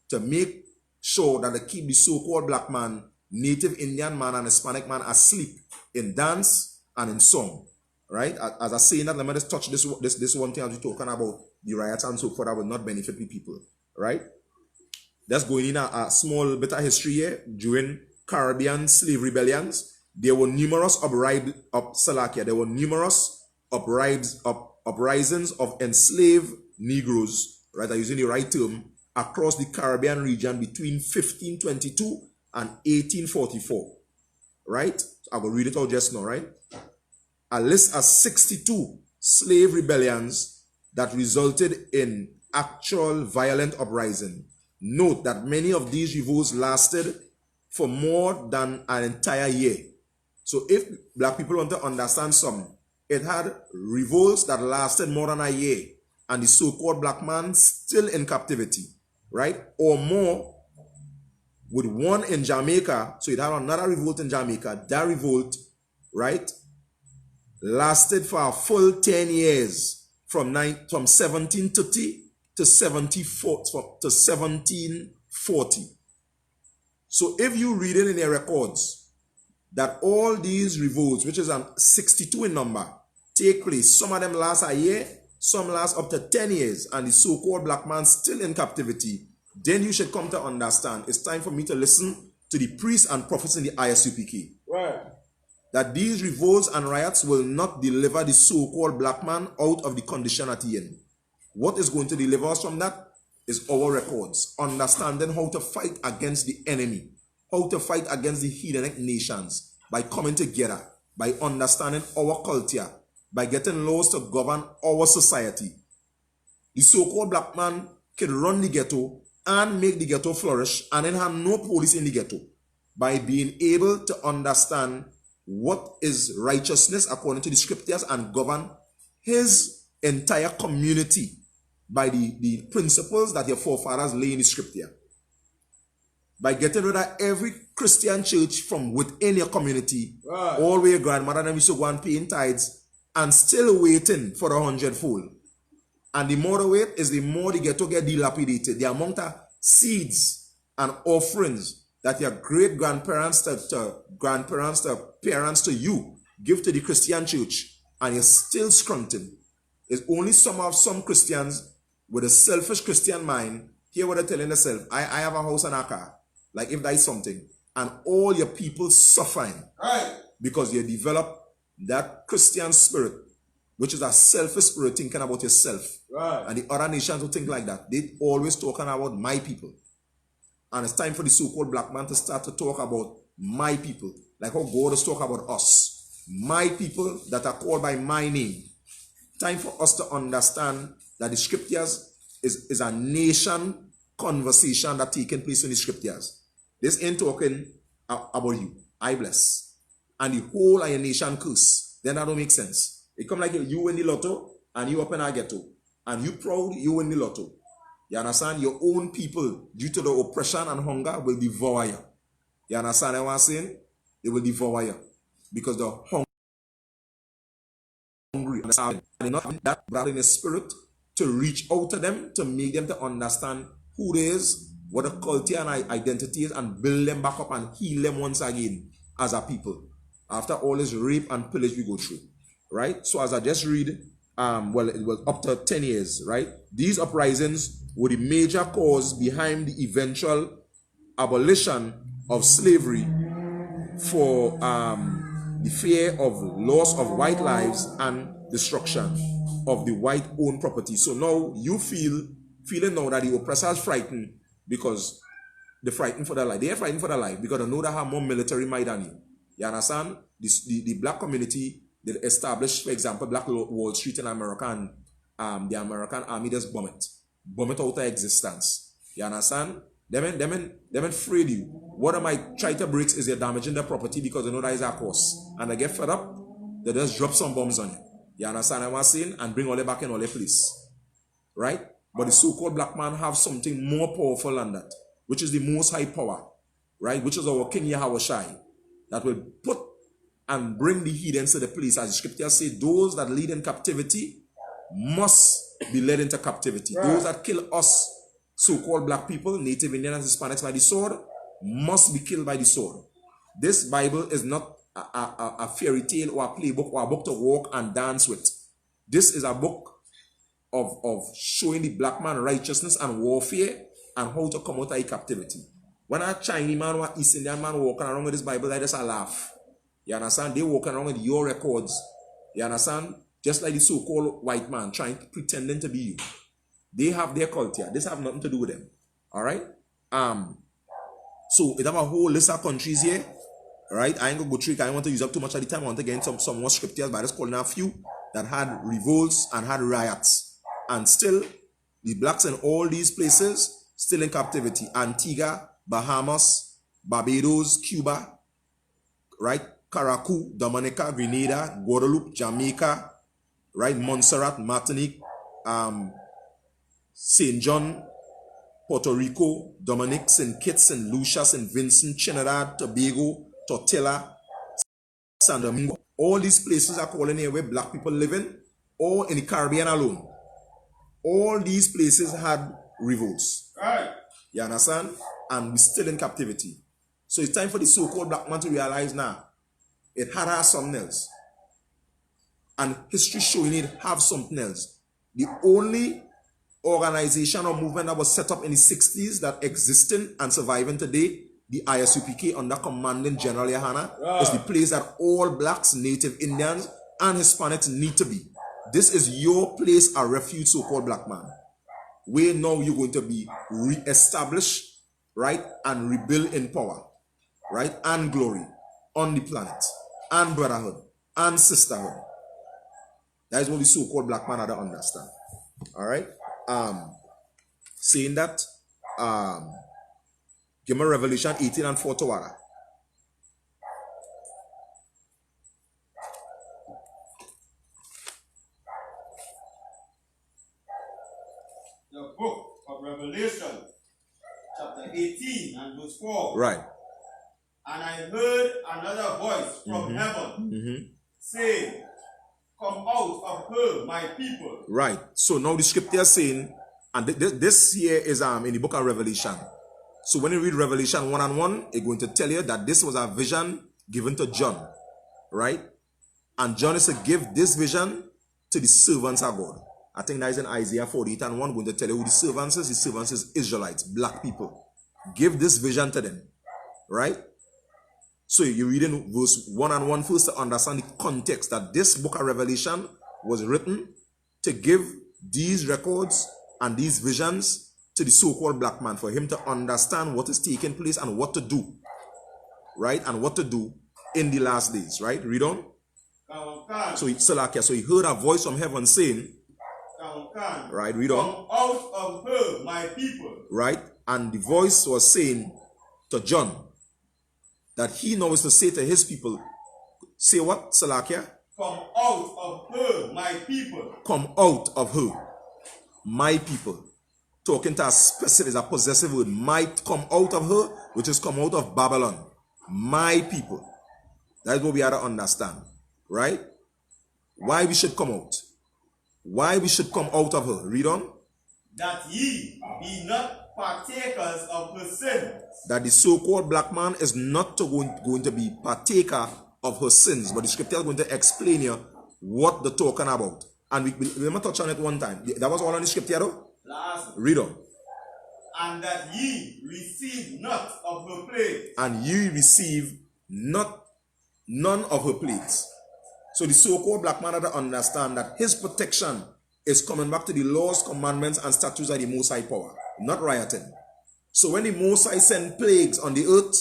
to make sure that they keep the so-called black man, native Indian man, and Hispanic man asleep in dance and in song. Right? As I say that, let me just touch this one thing as we're talking about the riots and so forth that will not benefit the people. Right? That's going in a small bit of history here. During Caribbean slave rebellions, there were numerous uprisings of enslaved Negroes, right? I'm using the right term, across the Caribbean region between 1522 and 1844. Right? I will read it out just now, right? A list of 62 slave rebellions that resulted in actual violent uprising. Note that many of these revolts lasted for more than an entire year. So if black people want to understand something, it had revolts that lasted more than a year, and the so-called black man still in captivity, right? Or more, with one in Jamaica. So it had another revolt in Jamaica. That revolt, right, lasted for a full 10 years from 1730 to 1740. So if you read it in your records that all these revolts, which is 62 in number, take place, some of them last a year, some last up to 10 years, and the so-called black man still in captivity, then you should come to understand it's time for me to listen to the priests and prophets in the ISUPK. Right. That these revolts and riots will not deliver the so-called black man out of the condition that he in. What is going to deliver us from that is our records, understanding how to fight against the enemy, how to fight against the heathenic nations by coming together, by understanding our culture, by getting laws to govern our society. The so-called black man can run the ghetto and make the ghetto flourish and then have no police in the ghetto by being able to understand what is righteousness according to the scriptures and govern his entire community by the principles that your forefathers lay in the scripture. By getting rid of every Christian church from within your community, Right. all where your grandmother and them used to go and paying tithes and still waiting for the 100-fold. And the more the wait is, the more the ghetto get dilapidated. The amount of seeds and offerings that your great-grandparents to parents to you give to the Christian church, and you're still scrunting. It's only some Christians with a selfish Christian mind hear what they're telling themselves. I have a house and a car. Like if that is something. And all your people suffering. Right. Because you develop that Christian spirit, which is a selfish spirit thinking about yourself. Right. And the other nations who think like that, they always talking about my people. And it's time for the so-called black man to start to talk about my people. Like how God is talking about us. My people that are called by my name. Time for us to understand that the scriptures is a nation conversation that taking place in the scriptures. This ain't talking about you. I bless. And the whole of your nation curse. Then that don't make sense. It come like you win the lotto and you up in a ghetto. And you proud, you win the lotto. You understand? Your own people, due to the oppression and hunger, will devour you. You understand what I'm saying? They will devour you. Because the hungry and they're not that brought in the spirit to reach out to them, to make them to understand who they is, what the culture and identity is, and build them back up and heal them once again as a people. After all this rape and pillage we go through. Right? So as I just read, well, it was up to 10 years, right? These uprisings were the major cause behind the eventual abolition of slavery for the fear of loss of white lives and destruction of the white-owned property. So now you feeling now that the oppressors frightened because they're frightened for their life. They are frightened for their life because they know they have more military might than you. You understand? The black community, they established, for example, Black Wall Street in America, and the American army just bomb it out of existence. You understand? Them afraid you. What they might try to break is they're damaging their property because they know that is a cost. And they get fed up, they just drop some bombs on you. You understand what I'm saying? And bring all it back in all the place. Right? But the so-called black man have something more powerful than that, which is the most high power. Right? Which is our King Yahweh Shai, that will put and bring the heathens to the place. As the scripture says, those that lead in captivity must be led into captivity. Right. Those that kill us, so-called black people, Native Indians, Hispanics by the sword, must be killed by the sword. This Bible is not a fairy tale or a playbook or a book to walk and dance with. This is a book of showing the black man righteousness and warfare and how to come out of captivity. When a Chinese man or East Indian man walking around with this Bible, they just a laugh. You understand? They walking around with your records. You understand? Just like the so-called white man pretending to be you. They have their culture. This have nothing to do with them. All right? So it have a whole list of countries here. All right? I ain't gonna go through it. I don't want to use up too much of the time. I want to get into some more scriptures, but I just calling a few that had revolts and had riots. And still, the blacks in all these places still in captivity. Antigua, Bahamas, Barbados, Cuba, right? Caracou, Dominica, Grenada, Guadeloupe, Jamaica, right? Montserrat, Martinique, St. John, Puerto Rico, Dominic, St. Kitts, St. Lucia, St. Vincent, Trinidad, Tobago, Tortilla, San Domingo. All these places are calling here where black people live in, or in the Caribbean alone. All these places had revolts. Right. You understand? And we're still in captivity. So it's time for the so-called black man to realize now, it had something else. And history showing it have something else. The only organization or movement that was set up in the 60s that existing and surviving today, the ISUPK under commanding General Yahana, is the place that all blacks, Native Indians, and Hispanics need to be. This is your place of refuge, so-called black man. Where now you're going to be re-established, right, and rebuild in power, right, and glory on the planet, and brotherhood, and sisterhood. That is what the so-called black man had to understand. All right? Saying that, give me Revelation 18 and 4 to Wara. The book of Revelation, chapter 18 and verse 4. Right. And I heard another voice from heaven saying, come out of her, my people. Right. So now the scripture is saying, and this here is in the book of Revelation. So when you read Revelation 1 and 1, it's going to tell you that this was a vision given to John. Right? And John is to give this vision to the servants of God. I think that is in Isaiah 48 and 1, going to tell you who the servants is. The servants is Israelites, black people. Give this vision to them. Right? So you're reading verse 1 and 1 first to understand the context that this book of Revelation was written to give these records and these visions to the so-called black man, for him to understand what is taking place and what to do. Right? And what to do in the last days. Right? Read on. So he heard a voice from heaven saying, right? Read on. Come out of her, my people. Right? And the voice was saying to John, that he now is to say to his people, say what, Salakia? Come out of her, my people. Come out of her, my people. Talking to a specific, is a possessive word. Might come out of her, which is come out of Babylon. My people. That's what we have to understand. Right? Why we should come out. Why we should come out of her. Read on. That ye be not partakers of her sins. That the so-called black man is not going to be partaker of her sins. But the scripture is going to explain here what they're talking about. And we will touch on it one time. That was all on the scripture though? Last. Read on. And that ye receive not of her plagues. And ye receive none of her plagues. So the so-called black man had to understand that his protection is coming back to the laws, commandments, and statutes of the Most High power, not rioting. So when the Most High send plagues on the earth,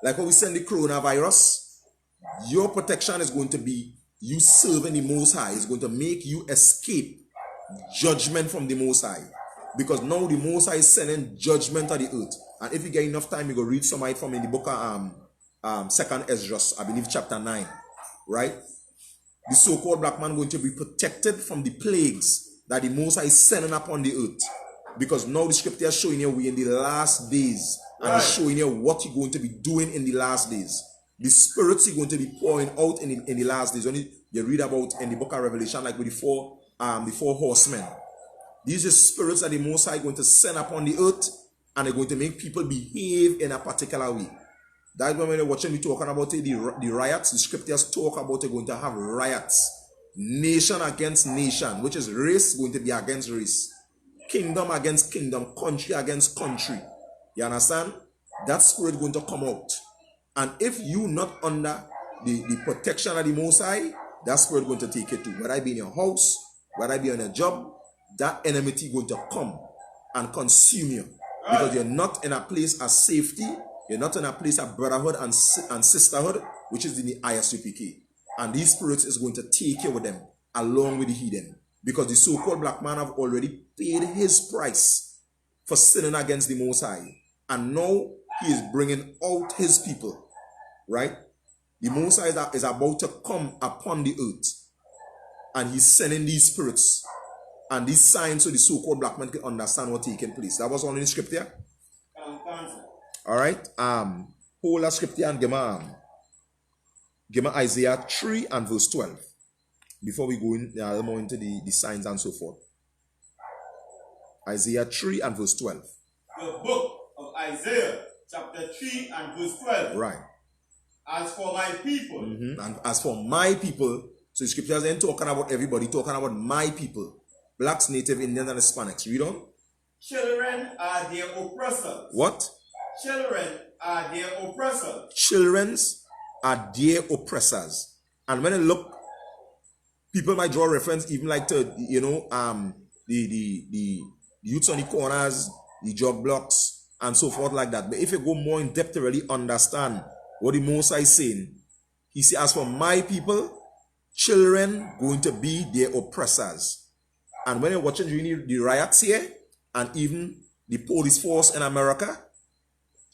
like when we send the coronavirus, your protection is going to be you serving the Most High. It's going to make you escape judgment from the Most High. Because now the Most High is sending judgment on the earth. And if you get enough time, you go read some from in the book of 2nd Ezra, I believe chapter 9. Right? The so-called black man going to be protected from the plagues that the Most High is sending upon the earth. Because now the scripture is showing you we in the last days. And it's showing you what you're going to be doing in the last days. The spirits are going to be pouring out in the last days. When you read about in the book of Revelation, like with the four horsemen. These are spirits that the Most High going to send upon the earth, and they're going to make people behave in a particular way. That's when you're watching me talking about it, the riots. The scriptures talk about it going to have riots. Nation against nation, which is race going to be against race. Kingdom against kingdom, country against country. You understand? That spirit going to come out. And if you not under the protection of the Most High, that spirit going to take it too. Whether I be in your house, whether I be on a job, that enmity going to come and consume you. Because you're not in a place of safety. You're not in a place of brotherhood and sisterhood, which is in the ISUPK. And these spirits is going to take you with them, along with the heathen. Because the so-called black man have already paid his price for sinning against the Most High. And now he is bringing out his people. Right? The Most High is about to come upon the earth. And he's sending these spirits and these signs so the so-called black man can understand what's taking place. That was all in the scripture. Alright. Hold that scripture and give me Isaiah 3 and verse 12. Before we go in more into the signs and so forth. Isaiah 3 and verse 12. The book of Isaiah, chapter 3 and verse 12. Right. As for my people. And as for my people, so the scriptures ain't talking about everybody, talking about my people. Blacks, Native, Indians, and Hispanics. Read on. Children are their oppressors. What? Children are their oppressors. Children are their oppressors. And when I look, people might draw reference even like to, the youths on the corners, the job blocks, and so forth like that. But if you go more in depth to really understand what the Most High is saying, he says, as for my people, children going to be their oppressors. And when you're watching during the riots here, and even the police force in America,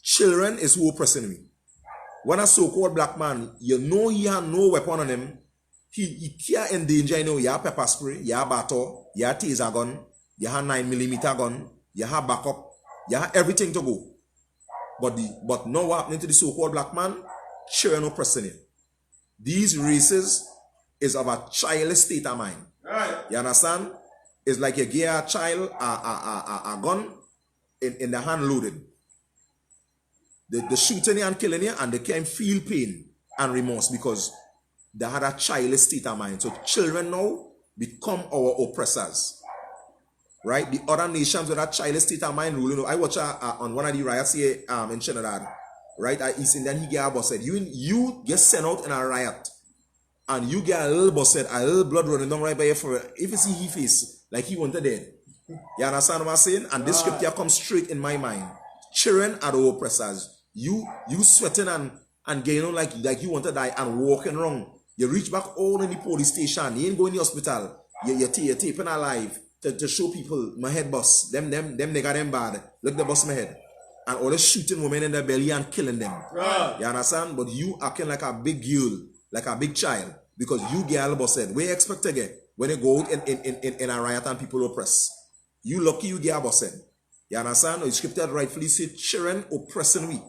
children is who oppressing me. When a so-called black man, you know he has no weapon on him, he can't endanger, you have pepper spray, you have battle, you have taser gun, you have 9mm gun, you have backup, you have everything to go. But now what happening to the so-called black man? Children oppressing him. These races is of a childish state of mind. Right. You understand? It's like you give a child a gun in the hand loaded. They shooting you and killing you, and they can't feel pain and remorse because they had a childish state of mind. So children now become our oppressors. Right? The other nations with that childish state of mind ruling. I watch on one of the riots here in Trinidad. Right? East Indian, he get a bus said, you get sent out in a riot. And you get a little busted, a little blood running down right by you for if you see his face, like he wanted dead. You understand what I'm saying? And this scripture comes straight in my mind. Children are the oppressors. You sweating and getting on like you want to die and walking wrong. You reach back all in the police station. You ain't going to the hospital. You're taping alive to show people my head bust. Them nigga them bad. Look the bust my head. and always shooting women in the belly and killing them. Right. You understand? But you acting like a big girl, like a big child, because you girl boss said, we expect to get when you go out in a riot and people oppress. You lucky you girl boss said. You understand? The scripture rightfully say children oppressing we.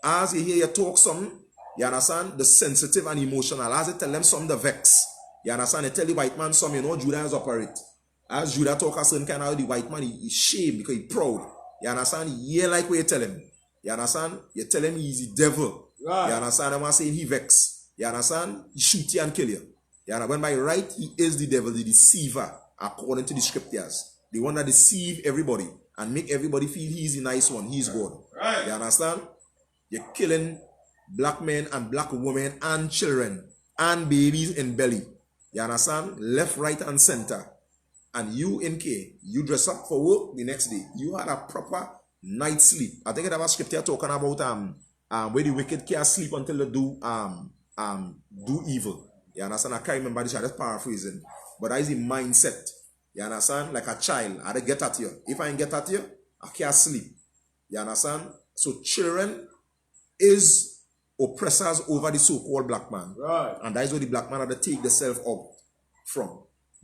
As you hear you talk something, you understand? The sensitive and emotional. As you tell them something, the vex. You understand? You tell the white man something, you know Judah is operate. As Judah talk a certain kind of the white man, he's shame because he's proud. You understand? He hear like what you tell him. You understand? You tell him he's the devil. Right. You understand? I'm saying he vex. You understand? He shoot you and kill you. You understand? When by right, he is the devil, the deceiver, according to the scriptures. The one that deceive everybody and make everybody feel he's the nice one. He's God. Right. You understand? You're killing black men and black women and children and babies in belly. You understand? Left, right, and center. And you in K, you dress up for work the next day. You had a proper night's sleep. I think it have a scripture talking about where the wicked can't sleep until they do evil. You understand? I can't remember this, I'm just paraphrasing. But that is the mindset. You understand? Like a child, I get at you. If I ain't get at you, I can't sleep. You understand? So children is oppressors over the so-called black man. Right. And that is where the black man had to take themselves out from.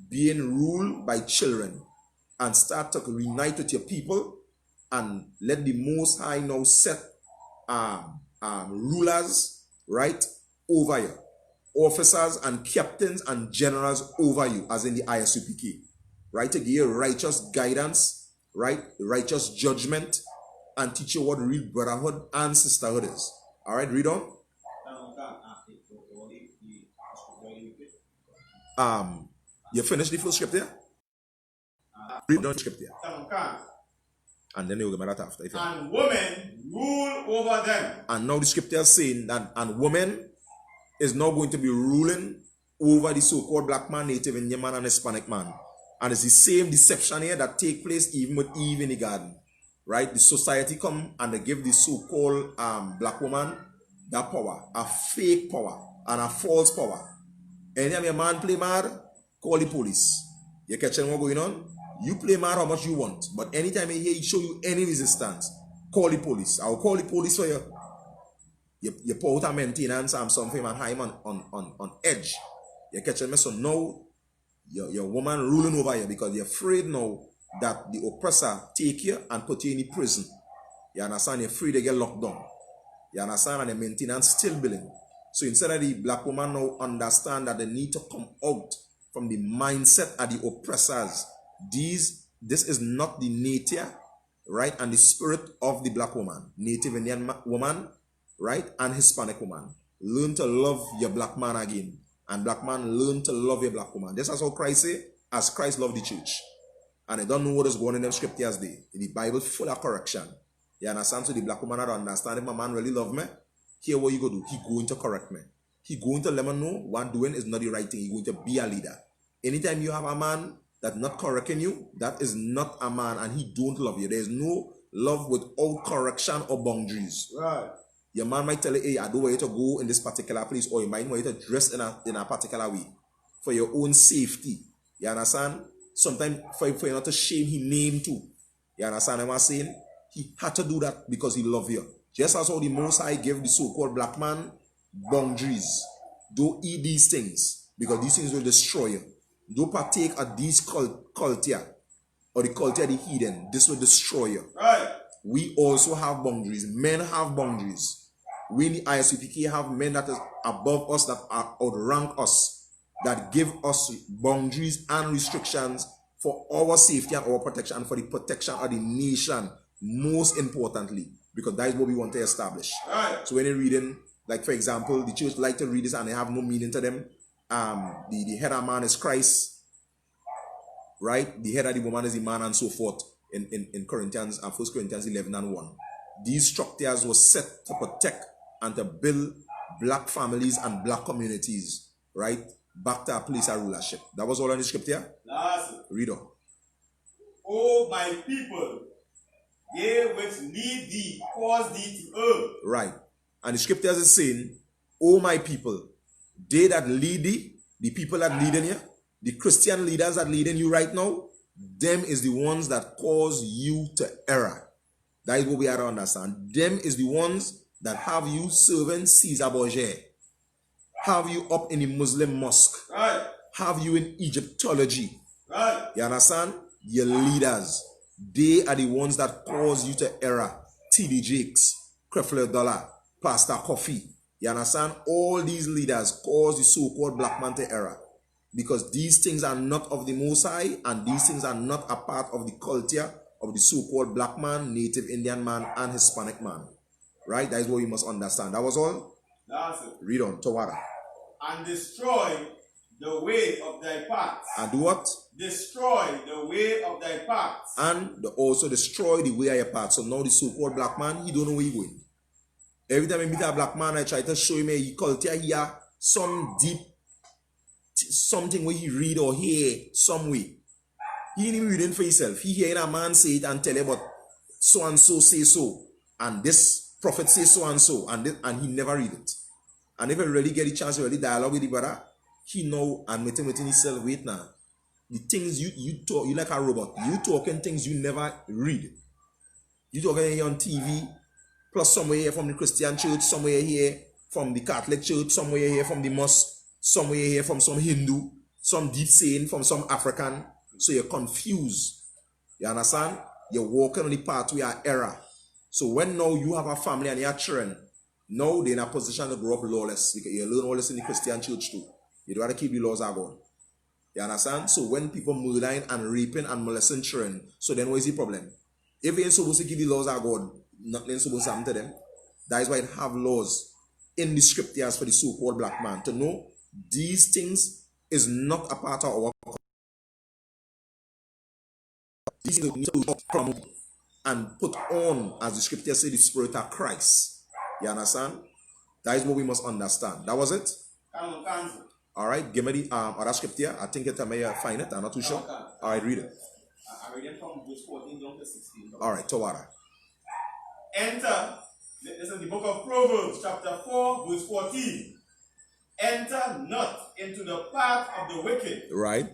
Being ruled by children and start to reunite with your people and let the Most High now set rulers, right, over you. Officers and captains and generals over you, as in the ISUPK. Right, to give you righteous guidance, right, righteous judgment, and teach you what real brotherhood and sisterhood is. All right, read on. You finish the full script there? Read down the script there. And then you will get that after. And women rule over them. And now the scripture is saying that and women is now going to be ruling over the so-called black man, native Indian man, and Hispanic man. And it's the same deception here that take place even with Eve in the garden. Right? The society come and they give the so-called black woman that power, a fake power and a false power. Anytime your man play mad, call the police. You catching what going on? You play mad how much you want. But anytime you hear he show you any resistance, call the police. I'll call the police for you. You put out a maintenance and something and high man on edge. You catching me? So now your woman ruling over you because you're afraid now that the oppressor take you and put you in the prison. You understand? You're afraid they get locked down. You understand? And the maintenance still billing. So instead of the black woman now understand that they need to come out from the mindset of the oppressors. This is not the nature, right, and the spirit of the black woman, native Indian woman, right, and Hispanic woman. Learn to love your black man again. And black man learn to love your black woman. This is how Christ say, as Christ loved the church. And they don't know what is going on in them scriptures there. In the Bible full of correction. You understand? So the black woman don't understand if my man really love me. Here what you go do? He going to correct me. He going to let me know what doing is not the right thing. He going to be a leader. Anytime you have a man that's not correcting you, that is not a man and he don't love you. There is no love without correction or boundaries. Right. Your man might tell you, hey, I don't want you to go in this particular place, or you might want you to dress in a particular way for your own safety. You understand? Sometimes for you not to shame his name too. You understand what I'm saying? He had to do that because he loved you. Just as how the Most High gave the so-called black man boundaries. Don't eat these things because these things will destroy you. Don't partake of these culture or the culture of the heathen. This will destroy you. Right. We also have boundaries. Men have boundaries. We in the ISUPK have men that is above us, that outrank us, that give us boundaries and restrictions for our safety and our protection, and for the protection of the nation, most importantly, because that is what we want to establish. Right. So when you're reading, like for example, the church like to read this and they have no meaning to them. The head of man is Christ, right? The head of the woman is the man, and so forth in Corinthians and 1 Corinthians 11 and 1. These structures were set to protect and to build black families and black communities, right? Back to a place of rulership. That was all in the scripture. Last. Read on. O my people, they which lead thee, cause thee to err. Right. And the scriptures is saying, O my people, they that lead thee, the people that lead in you, the Christian leaders that lead in you right now, them is the ones that cause you to error. That is what we have to understand. Them is the ones that have you serving Caesar Borgia, have you up in the Muslim mosque, Right. have you in Egyptology. Right. You understand? Your leaders, they are the ones that cause you to error. T.D. Jakes, Creflo Dollar, Pastor Coffee. You understand? All these leaders cause the so-called black man to error. Because these things are not of the Most High, and these things are not a part of the culture of the so-called black man, native Indian man, and Hispanic man. Right? That is what you must understand. That was all? That's it. Read on. Tawara. And destroy the way of thy paths. And do what? Destroy the way of thy paths. And also destroy the way of your path. So now the so-called black man, he don't know where he going. Every time I meet a black man, I try to show him a culture here, some deep, something where he read or hear some way. He ain't even reading for himself. He hearing a man say it and tell him, but so and so say so, and this prophet say so and so, and he never read it. And if I really get a chance to really dialogue with the brother, he know and within himself, wait now. The things you talk, you like a robot. You talking things you never read. You talking here on TV, plus somewhere here from the Christian church, somewhere here from the Catholic church, somewhere here from the mosque, somewhere here from some Hindu, some deep saying from some African. So you're confused. You understand? You're walking on the pathway of error. So when now you have a family and your children, now they're in a position to grow up lawless. Because you learn all this in the Christian church too. You got to keep the laws of God. You understand? So when people murdering and raping and molesting children, so then what is the problem? If they ain't supposed to keep the laws of God, nothing supposed to happen to them. That is why it have laws in the scriptures for the so-called black man to know these things is not a part of our culture. These things need to come and put on, as the scripture says, the spirit of Christ. You understand? That is what we must understand. That was it? All right, give me the other scripture. I think I may find it. I'm not too sure. All right, read it. I read it from verse 14 down to 16. All right, Tawara. Enter, this is the book of Proverbs, chapter 4, verse 14. Enter not into the path of the wicked. Right.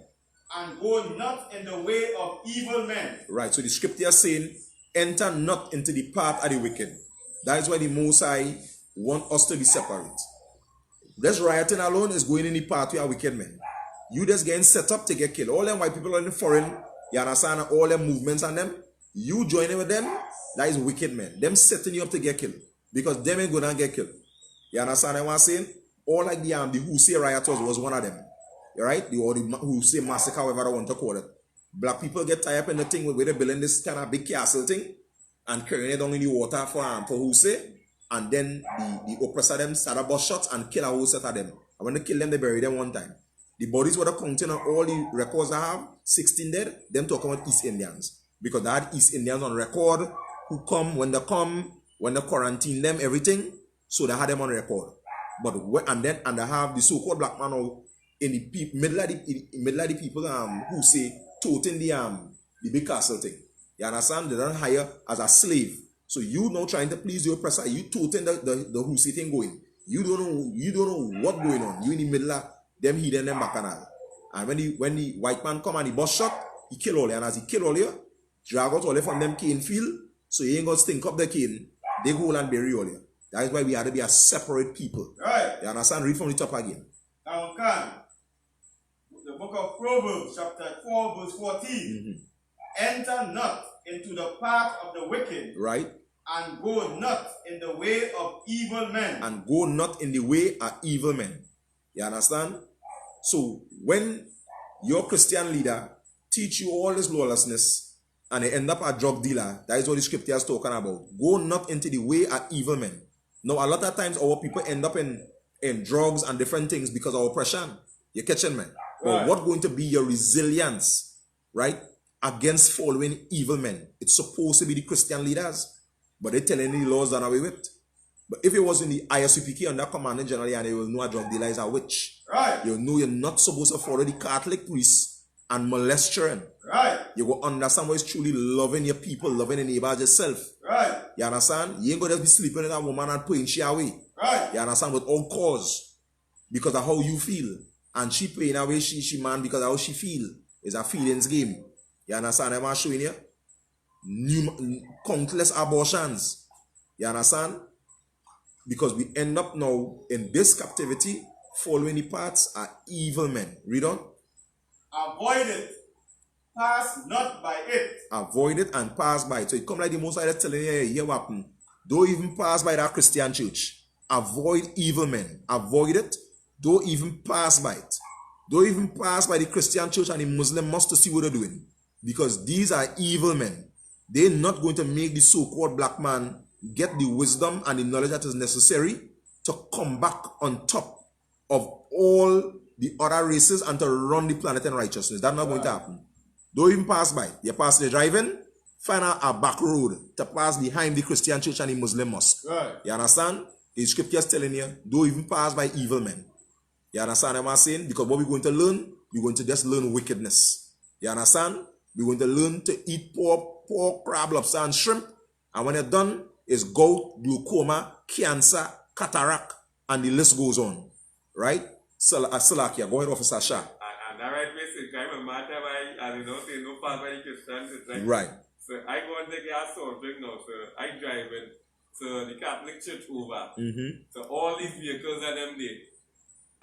And go not in the way of evil men. Right, so the scripture is saying, enter not into the path of the wicked. That is why the Most High want us to be separate. This rioting alone is going in the pathway of wicked men. You just getting set up to get killed. All them white people in the foreign, you understand, all them movements and them, you joining with them, that is wicked men. Them setting you up to get killed. Because them ain't gonna get killed. You understand what I'm saying? All like the Hussein Riots was one of them. Right? The Hussein massacre, however I want to call it. Black people get tied up in the thing where they're building this kind of big castle thing and carrying it down in the water for Hussein. And then the oppressor them started bust shots and kill a whole set of them. And when they kill them, they bury them one time. The bodies were counting on all the records I have, 16 dead, them talking about East Indians. Because they had East Indians on record who come, when they quarantine them, everything. So they had them on record. But and they have the so-called black man in the middle of the people who say toting the big castle thing. You understand? They don't hire as a slave. So you now trying to please your oppressor, you toting the Husi thing going. You don't know what going on. You in the middle of them hidden them bacchanal. And when the white man come and he bust shot, he kill all you. And as he kill all you, drag out all you from them cane field, so you ain't gonna stink up the cane, they go and bury all you. That is why we have to be a separate people. Right. You understand? Read from the top again. The book of Proverbs, chapter 4, verse 14. Enter not into the path of the wicked. Right. And go not in the way of evil men. And go not in the way of evil men. You understand? So when your Christian leader teach you all this lawlessness and they end up a drug dealer, that is what the scripture is talking about. Go not into the way of evil men. Now a lot of times our people end up in drugs and different things because of oppression. You're catching me? But what going to be your resilience, right, against following evil men? It's supposed to be the Christian leaders. But they're telling the laws done away with. But if it was in the ISUPK under commanding generally, and they will know a drug dealer is a witch. Right. You know you're not supposed to follow the Catholic priest and molest children. Right. You will understand what is truly loving your people, loving your neighbor as yourself. Right. You understand? You ain't going to just be sleeping with a woman and praying she away. Right. You understand? Without cause. Because of how you feel. And she praying away she man because of how she feel. It's a feelings game. You understand what I'm showing you? countless abortions. You understand? Because we end up now in this captivity, following the paths are evil men. Read on. Avoid it. Pass not by it. Avoid it and pass by it. So it come like the Most High telling you, here what happen. Don't even pass by that Christian church. Avoid evil men. Avoid it. Don't even pass by it. Don't even pass by the Christian church and the Muslim mosque to see what they're doing. Because these are evil men. They're not going to make the so-called black man get the wisdom and the knowledge that is necessary to come back on top of all the other races and to run the planet in righteousness. That's not going to happen. Don't even pass by. You pass the driving, find out a back road to pass behind the Christian church and the Muslim mosque. Right. You understand? The scripture is telling you, don't even pass by evil men. You understand what I'm saying? Because what we're going to learn, we're going to just learn wickedness. You understand? We're going to learn to eat pork, crab, lobster, and shrimp. And when you're done, it's gout, glaucoma, cancer, cataract, and the list goes on. Right? Salakia, go ahead, Officer Shah. And that right message, I remember my time I did not say no pass by the Christians. Like, right. So I go and take a soft drink now. So I drive it to the Catholic church over. So all these vehicles are them there.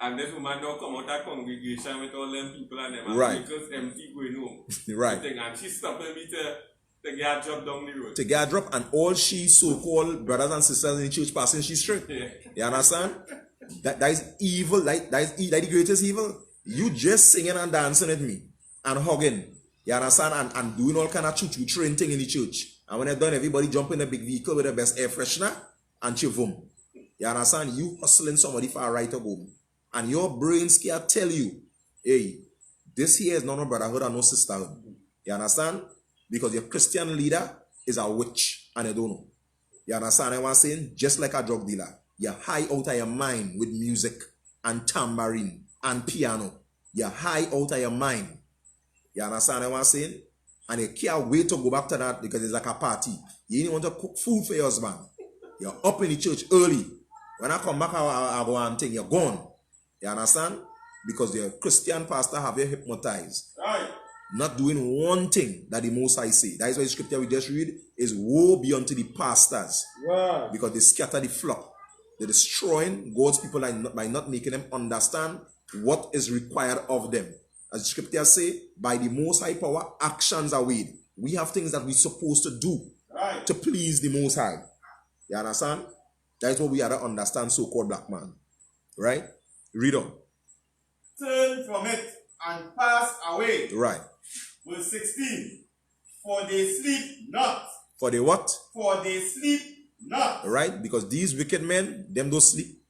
And this woman now come out of congregation with all them people and them. And right. vehicles empty going home. right. And she stopping me to get a drop down the road. To get a drop, and all she so-called brothers and sisters in the church passing she straight. Yeah. You understand? That is evil. That is the greatest evil. You just singing and dancing with me and hugging. You understand? And doing all kind of choo-choo train thing in the church. And when they're done, everybody jump in a big vehicle with the best air freshener and chivum. You understand? You hustling somebody for a right to go. And your brains can tell you, hey, this here is not no brotherhood and no sisterhood. You understand? Because your Christian leader is a witch and you don't know. You understand what I'm saying? Just like a drug dealer. You're high out of your mind with music and tambourine and piano. You're high out of your mind. You understand what I'm saying? And you can't wait to go back to that because it's like a party. You didn't want to cook food for your husband. You're up in the church early. When I come back, I go and think you're gone. You understand? Because the Christian pastor have you hypnotized. Right. Not doing one thing that the Most High say. That is why the scripture we just read is woe be unto the pastors. Right. Because they scatter the flock. They're destroying God's people by not making them understand what is required of them. As the scripture say, by the Most High power, actions are weighed. We have things that we're supposed to do to please the Most High. You understand? That is what we have to understand, so-called black man. Right? Read on. Turn from it and pass away. Right. Verse 16. For they sleep not. For they what? For they sleep not. Right? Because these wicked men, them don't sleep.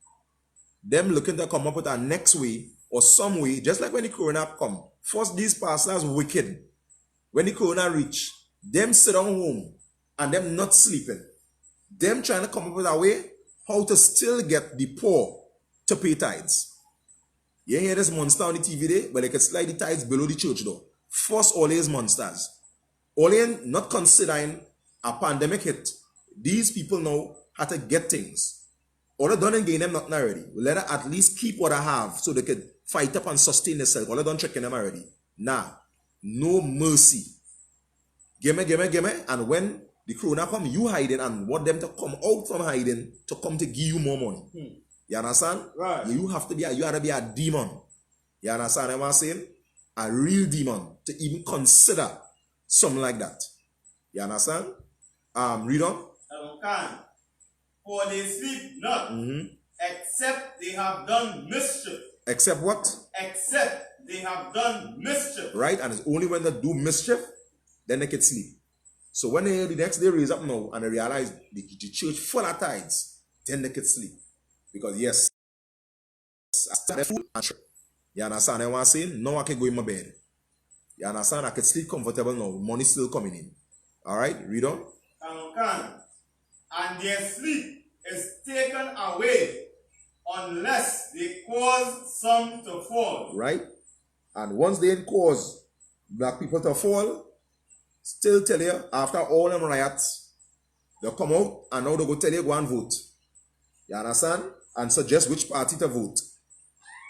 Them looking to come up with a next way or some way, just like when the corona come. First, these pastors wicked. When the corona reach, them sit down home and them not sleeping. Them trying to come up with a way how to still get the poor to pay tithes. You hear this monster on the TV there, but they can slide the tithes below the church door. First, all these monsters. All in not considering a pandemic hit. These people now have to get things. All they done and gain them nothing already. We let them at least keep what I have so they can fight up and sustain themselves. All they done tricking them already. Nah, no mercy. Give me. And when the corona come, you hiding and want them to come out from hiding to come to give you more money. You understand? Right. You have to be a demon. You understand what I'm saying? A real demon to even consider something like that. You understand? Read on. For they sleep not, except they have done mischief. Except what? Except they have done mischief. Right? And it's only when they do mischief, then they can sleep. So when they the next day raise up now and they realize the church full of tithes, then they can sleep. Because yes, you understand what I'm saying? Now I can go in my bed. You understand? I can sleep comfortable now. Money still coming in. Alright, read on. And their sleep is taken away unless they cause some to fall. Right? And once they cause black people to fall, still tell you, after all them riots, they come out and now they go tell you go and vote. You understand? And suggest which party to vote.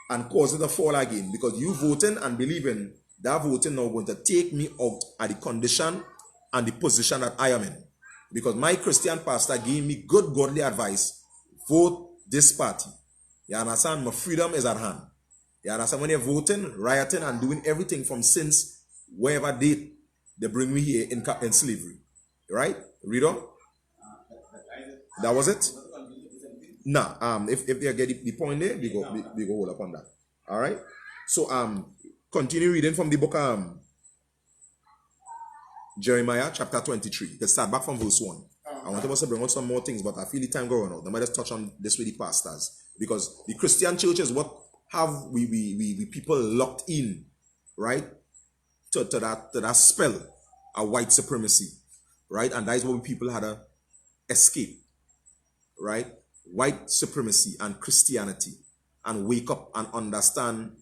And cause it to fall again. Because you voting and believing that voting now going to take me out at the condition and the position that I am in. Because my Christian pastor gave me good godly advice. Vote this party. You understand? My freedom is at hand. You understand? When you're voting, rioting, and doing everything from since wherever date they bring me here in slavery. Right? Read on. That was it? Nah, if they get the point there, we go hold up on that. All right? So continue reading from the book Jeremiah chapter 23. Let's start back from verse 1. I want us to bring out some more things, but I feel the time going out. I might just touch on this with the pastors. Because the Christian church is what have we people locked in, right? To that spell of white supremacy. Right? And that is what people had to escape. Right? White supremacy and Christianity. And wake up and understand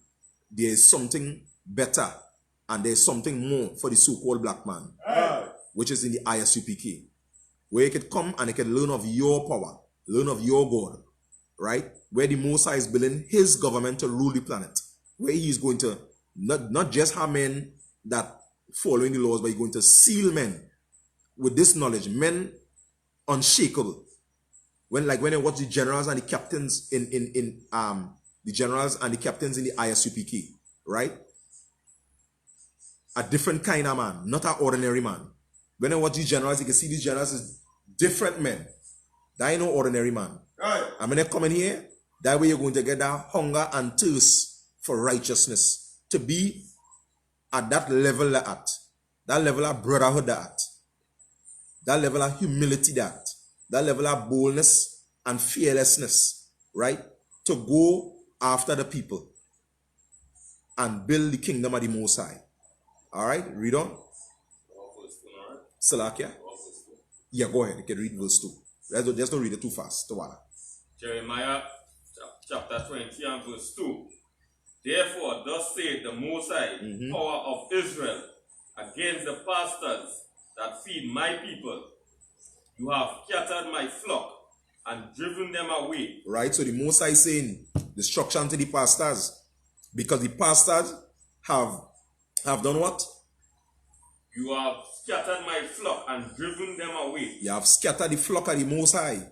there is something better and there's something more for the so-called black man, which is in the ISUPK, where you can come and you can learn of your power, learn of your God, right? Where the Most High is building his government to rule the planet, where he is going to not just have men that following the laws, but he's going to seal men with this knowledge, men unshakable. When you watch the generals and the captains in the generals and the captains in the ISUPK, right? A different kind of man, not an ordinary man. When you watch these generals, you can see these generals as different men. That ain't no ordinary man. Right. And when they come in here, that way you're going to get that hunger and thirst for righteousness. To be at that level that level of brotherhood that level of humility that level of boldness and fearlessness, right? To go after the people and build the kingdom of the Most High. All right, read on. Salakia. Yeah, go ahead. You can read verse 2. Just don't read it too fast. Jeremiah chapter 20 and verse 2. Therefore, thus saith the Most High, power of Israel, against the pastors that feed my people. You have scattered my flock and driven them away. Right, so the Most High is saying destruction to the pastors, because the pastors have done what? You have scattered my flock and driven them away. You have scattered the flock of the Most High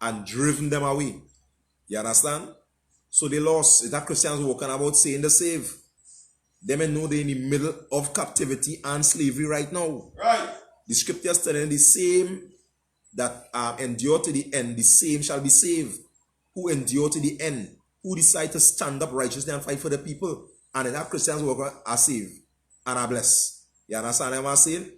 and driven them away. You understand? So they lost. Is that Christians walking about saying the save? They may know they're in the middle of captivity and slavery right now. Right. The scriptures telling the same that endure to the end, the same shall be saved. Who endure to the end, who decide to stand up righteously and fight for the people. And then that Christians walk are saved and are blessed. You understand what I'm saying?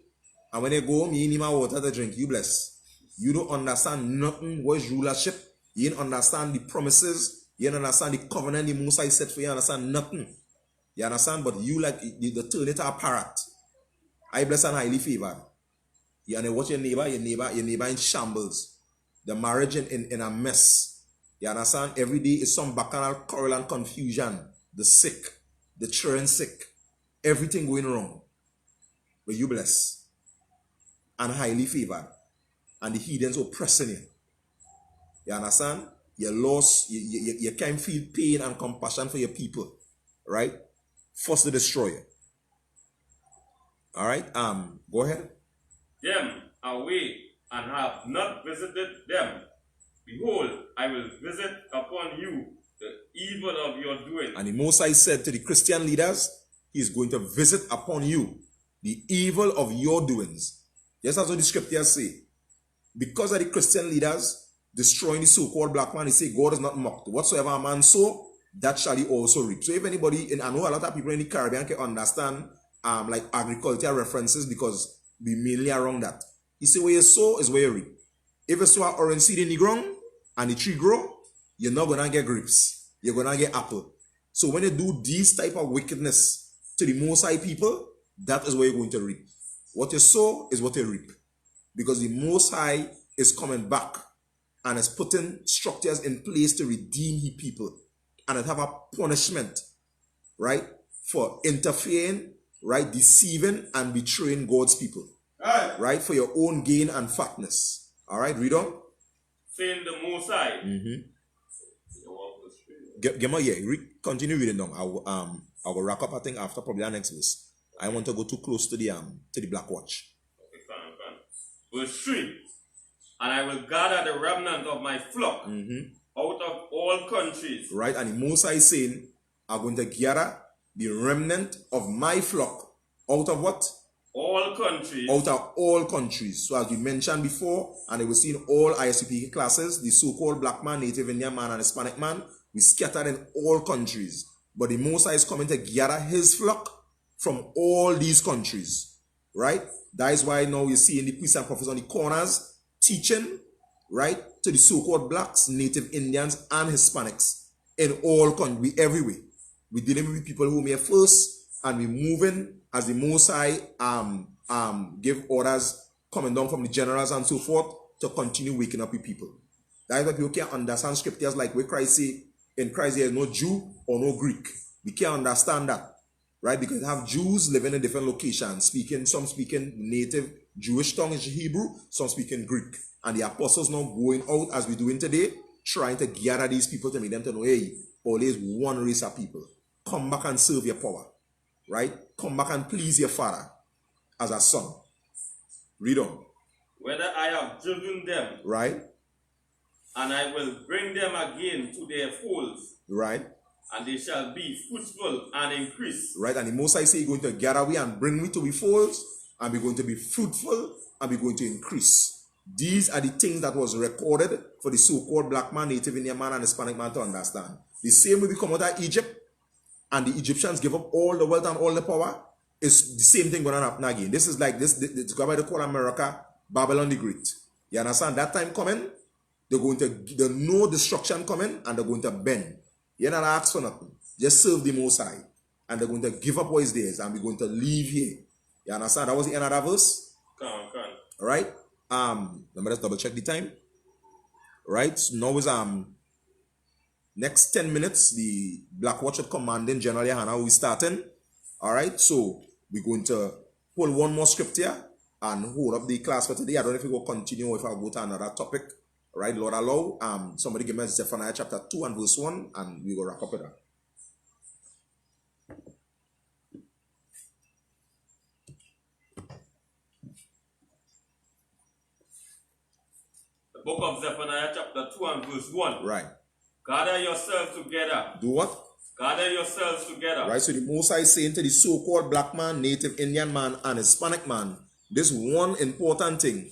And when they go home, you need my water to drink, you bless. You don't understand nothing what is rulership. You don't understand the promises. You don't understand the covenant the Most High set for you. You understand nothing. You understand? But you like the turn it a parrot. I bless and highly favored. You and watch your neighbor in shambles. The marriage in a mess. You understand? Every day is some bacchanal quarrel and confusion. The sick, the children sick, everything going wrong. But you bless and highly favored. And the heathens oppressing you. You understand? You lost, you can't feel pain and compassion for your people. Right? Forced to destroy you. Alright, go ahead. Them away and have not visited them. Behold, I will visit upon you the evil of your doing. And the Most High said to the Christian leaders, he is going to visit upon you the evil of your doings. Yes, that's what the scriptures say. Because of the Christian leaders destroying the so-called black man, he say God is not mocked. Whatsoever a man sow, that shall he also reap. So if anybody, and I know a lot of people in the Caribbean can understand like agricultural references because we mainly around that. He say where you sow is where you reap. If you sow an orange seed in the ground and the tree grow, you're not gonna get grapes. You're gonna get apple. So when you do these type of wickedness to the Most High people, that is what you're going to reap. What you sow is what you reap. Because the Most High is coming back and is putting structures in place to redeem his people. And it have a punishment, right, for interfering, right, deceiving and betraying God's people. Right, for your own gain and fatness. All right, read on. Saying the Most High. Continue reading down. I will wrap up, I think, after probably our next verse. I want to go too close to the Black Watch. Okay, fine. Verse 3. And I will gather the remnant of my flock out of all countries. Right, and the Most High is saying, I'm going to gather the remnant of my flock out of what? All countries. Out of all countries. So as we mentioned before, and it was seen in all ISUPK classes, the so-called Blackman, Native Indian man, and Hispanic man, we scattered in all countries. But the Most High is coming to gather his flock from all these countries. Right? That is why now you see in the priests and prophets on the corners teaching, right, to the so-called blacks, Native Indians, and Hispanics in all countries, everywhere. We're dealing with people who may first, and we're moving as the Most High give orders coming down from the generals and so forth to continue waking up with people. That is why people can't understand scriptures like where Christ say, in Christ there is no Jew or no Greek. We can't understand that, right? Because you have Jews living in different locations, some speaking native Jewish tongue, Hebrew, some speaking Greek. And the apostles now going out as we're doing today, trying to gather these people to make them to know, hey, always one race of people. Come back and serve your power, right? Come back and please your father as a son. Read on. Whether I have driven them, right? And I will bring them again to their folds, right? And they shall be fruitful and increase. Right, and the Most High say he's going to gather we and bring me to be folds, and we're going to be fruitful, and we're going to increase. These are the things that was recorded for the so-called black man, Native Indian man, and Hispanic man to understand. The same way we come out of Egypt, and the Egyptians give up all the wealth and all the power, it's the same thing going to happen again. This is like this, it's going to call America Babylon the Great. You understand? That time coming, they know destruction coming, and they're going to bend. You're not ask for nothing. Just serve the Most High. And they're going to give up what is theirs, and we're going to leave here. You understand? That was the end of that verse? Come. All right? Let me just double check the time. Right? So now is next 10 minutes, the Black Watch Commanding General Yohana will be starting. All right? So we're going to pull one more scripture and hold up the class for today. I don't know if we will continue or if I'll go to another topic. All right, Lord allow. Somebody give me Zephaniah chapter 2 and verse 1, and we will wrap up with that. The book of Zephaniah chapter 2 and verse 1. Right. Gather yourselves together. Do what? Gather yourselves together. Right, so the Most High is saying to the so-called black man, Native Indian man, and Hispanic man, this one important thing.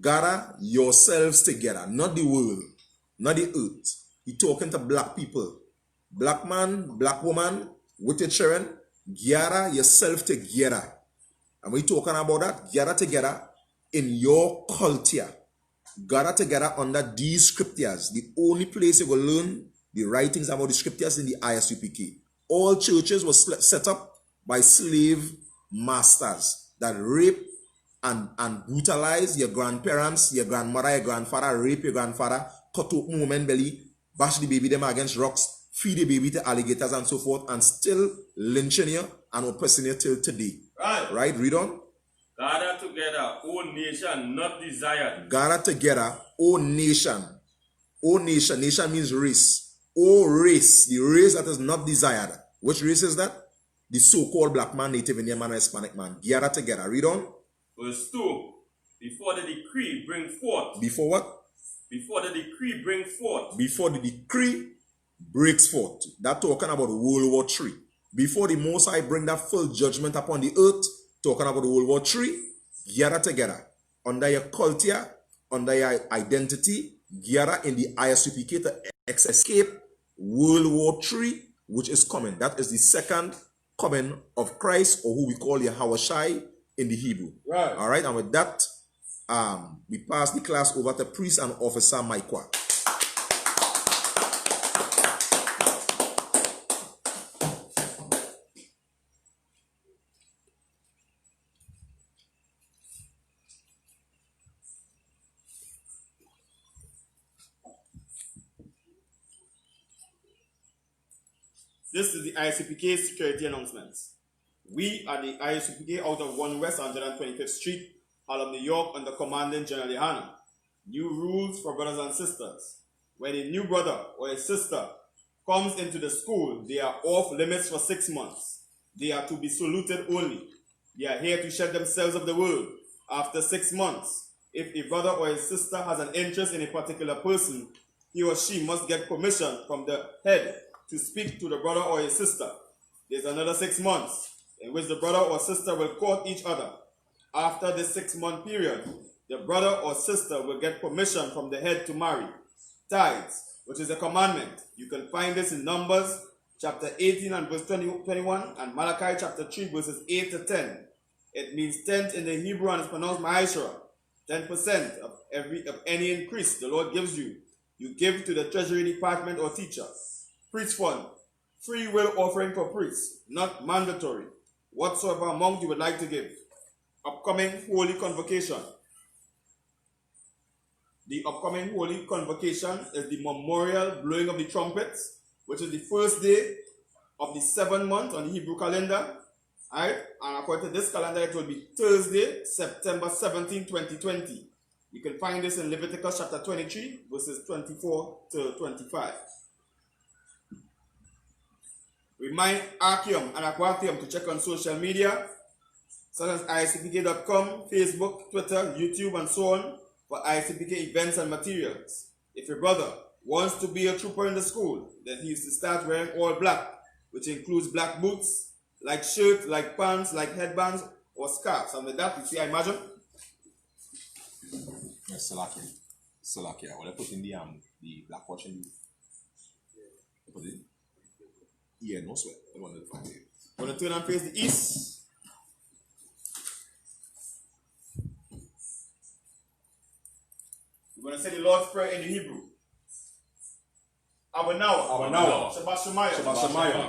Gather yourselves together, not the world, not the earth. He's talking to black people. Black man, black woman, with your children, gather yourself together. And we're talking about that, gather together in your culture. Gather together under these scriptures. The only place you will learn the writings about the scriptures in the ISUPK. All churches were set up by slave masters that rape and brutalize your grandparents, your grandmother, your grandfather, rape your grandfather, cut open woman's belly, bash the baby them against rocks, feed the baby to alligators and so forth, and still lynching you and oppressing you till today. Right? Read on. Gather together, O nation not desired. Gather together, O nation. O nation. Nation means race. O race. The race that is not desired. Which race is that? The so-called black man, Native Indian man, and Hispanic man. Gather together. Read on. Verse 2. Before the decree bring forth. Before what? Before the decree bring forth. Before the decree breaks forth. That's talking about World War III. Before the Most High bring that full judgment upon the earth, talking about World War III, gather together. Under your culture, under your identity, gather in the ISUPK to escape World War III, which is coming. That is the second coming of Christ, or who we call Yahawashi in the Hebrew. Right. All right, and with that, we pass the class over to Priest and Officer Maikwa. This is the ISUPK security announcements. We are the ISUPK out of 1 West 125th Street, Harlem, New York, under Commanding General Yohana. New rules for brothers and sisters. When a new brother or a sister comes into the school, they are off limits for 6 months. They are to be saluted only. They are here to shed themselves of the world. After 6 months, If a brother or a sister has an interest in a particular person, he or she must get permission from the head to speak to the brother or a sister. There's another 6 months in which the brother or sister will court each other. After this 6-month period, the brother or sister will get permission from the head to marry. Tithes, which is a commandment. You can find this in Numbers chapter 18 and verse 21 and Malachi chapter 3 verses 8 to 10. It means tenth in the Hebrew and it's pronounced ma'ashra. 10% of any increase the Lord gives you, you give to the treasury department or teacher. Priest fund, free will offering for priests, not mandatory. Whatsoever amount you would like to give. Upcoming holy convocation. The upcoming holy convocation is the memorial blowing of the trumpets, which is the first day of the 7th month on the Hebrew calendar. Alright, and according to this calendar, it will be Thursday, September 17, 2020. You can find this in Leviticus chapter 23, verses 24 to 25. Remind Archeum and Aquatium to check on social media, such as ICPK.com, Facebook, Twitter, YouTube, and so on, for ICPK events and materials. If your brother wants to be a trooper in the school, then he is to start wearing all black, which includes black boots, like shirts, like pants, like headbands, or scarves. And with that, you see, I imagine. Yes, Salakia. Well, I put in the black watch in the put it. Yeah, no sweat. I want to find it. We're going to turn and face the east. We're going to say the Lord's Prayer in the Hebrew. Abanawa, Shabashemaya,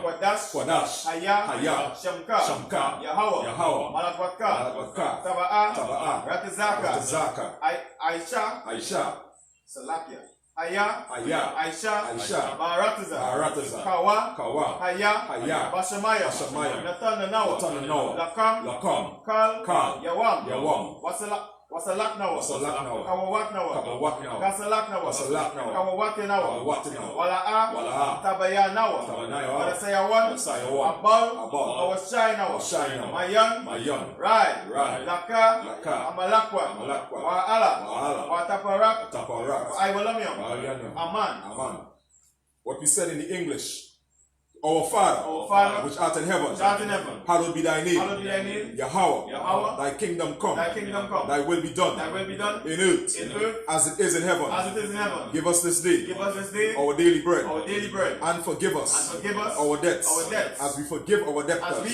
Kwadash, Haya, Shamka, Yahweh, Malakwatka, Taba'a, Ratazaka, Aisha, Salakia, Haya, Aisha, Barataza, Kawa, Haya, Bashemaya, Nathan, Lakam, Kal, Yawam, Wasalaknawa, Kawawatnawa, Kasalaknawa, Kawawatinawa, Wala'a, Tabayanawa, Walasayawan, Abal, Awashaynawa, Mayan, Rai, Laka, Amalakwa, Wa'ala, Wataparak, Iwalamium, Aman. What we said in the English. Our Father, which art in heaven, hallowed be thy name. Yahweh, thy kingdom come. Thy will be done. In earth, as it is in heaven. Give us this day our daily bread. And forgive us our debts as we forgive our debtors.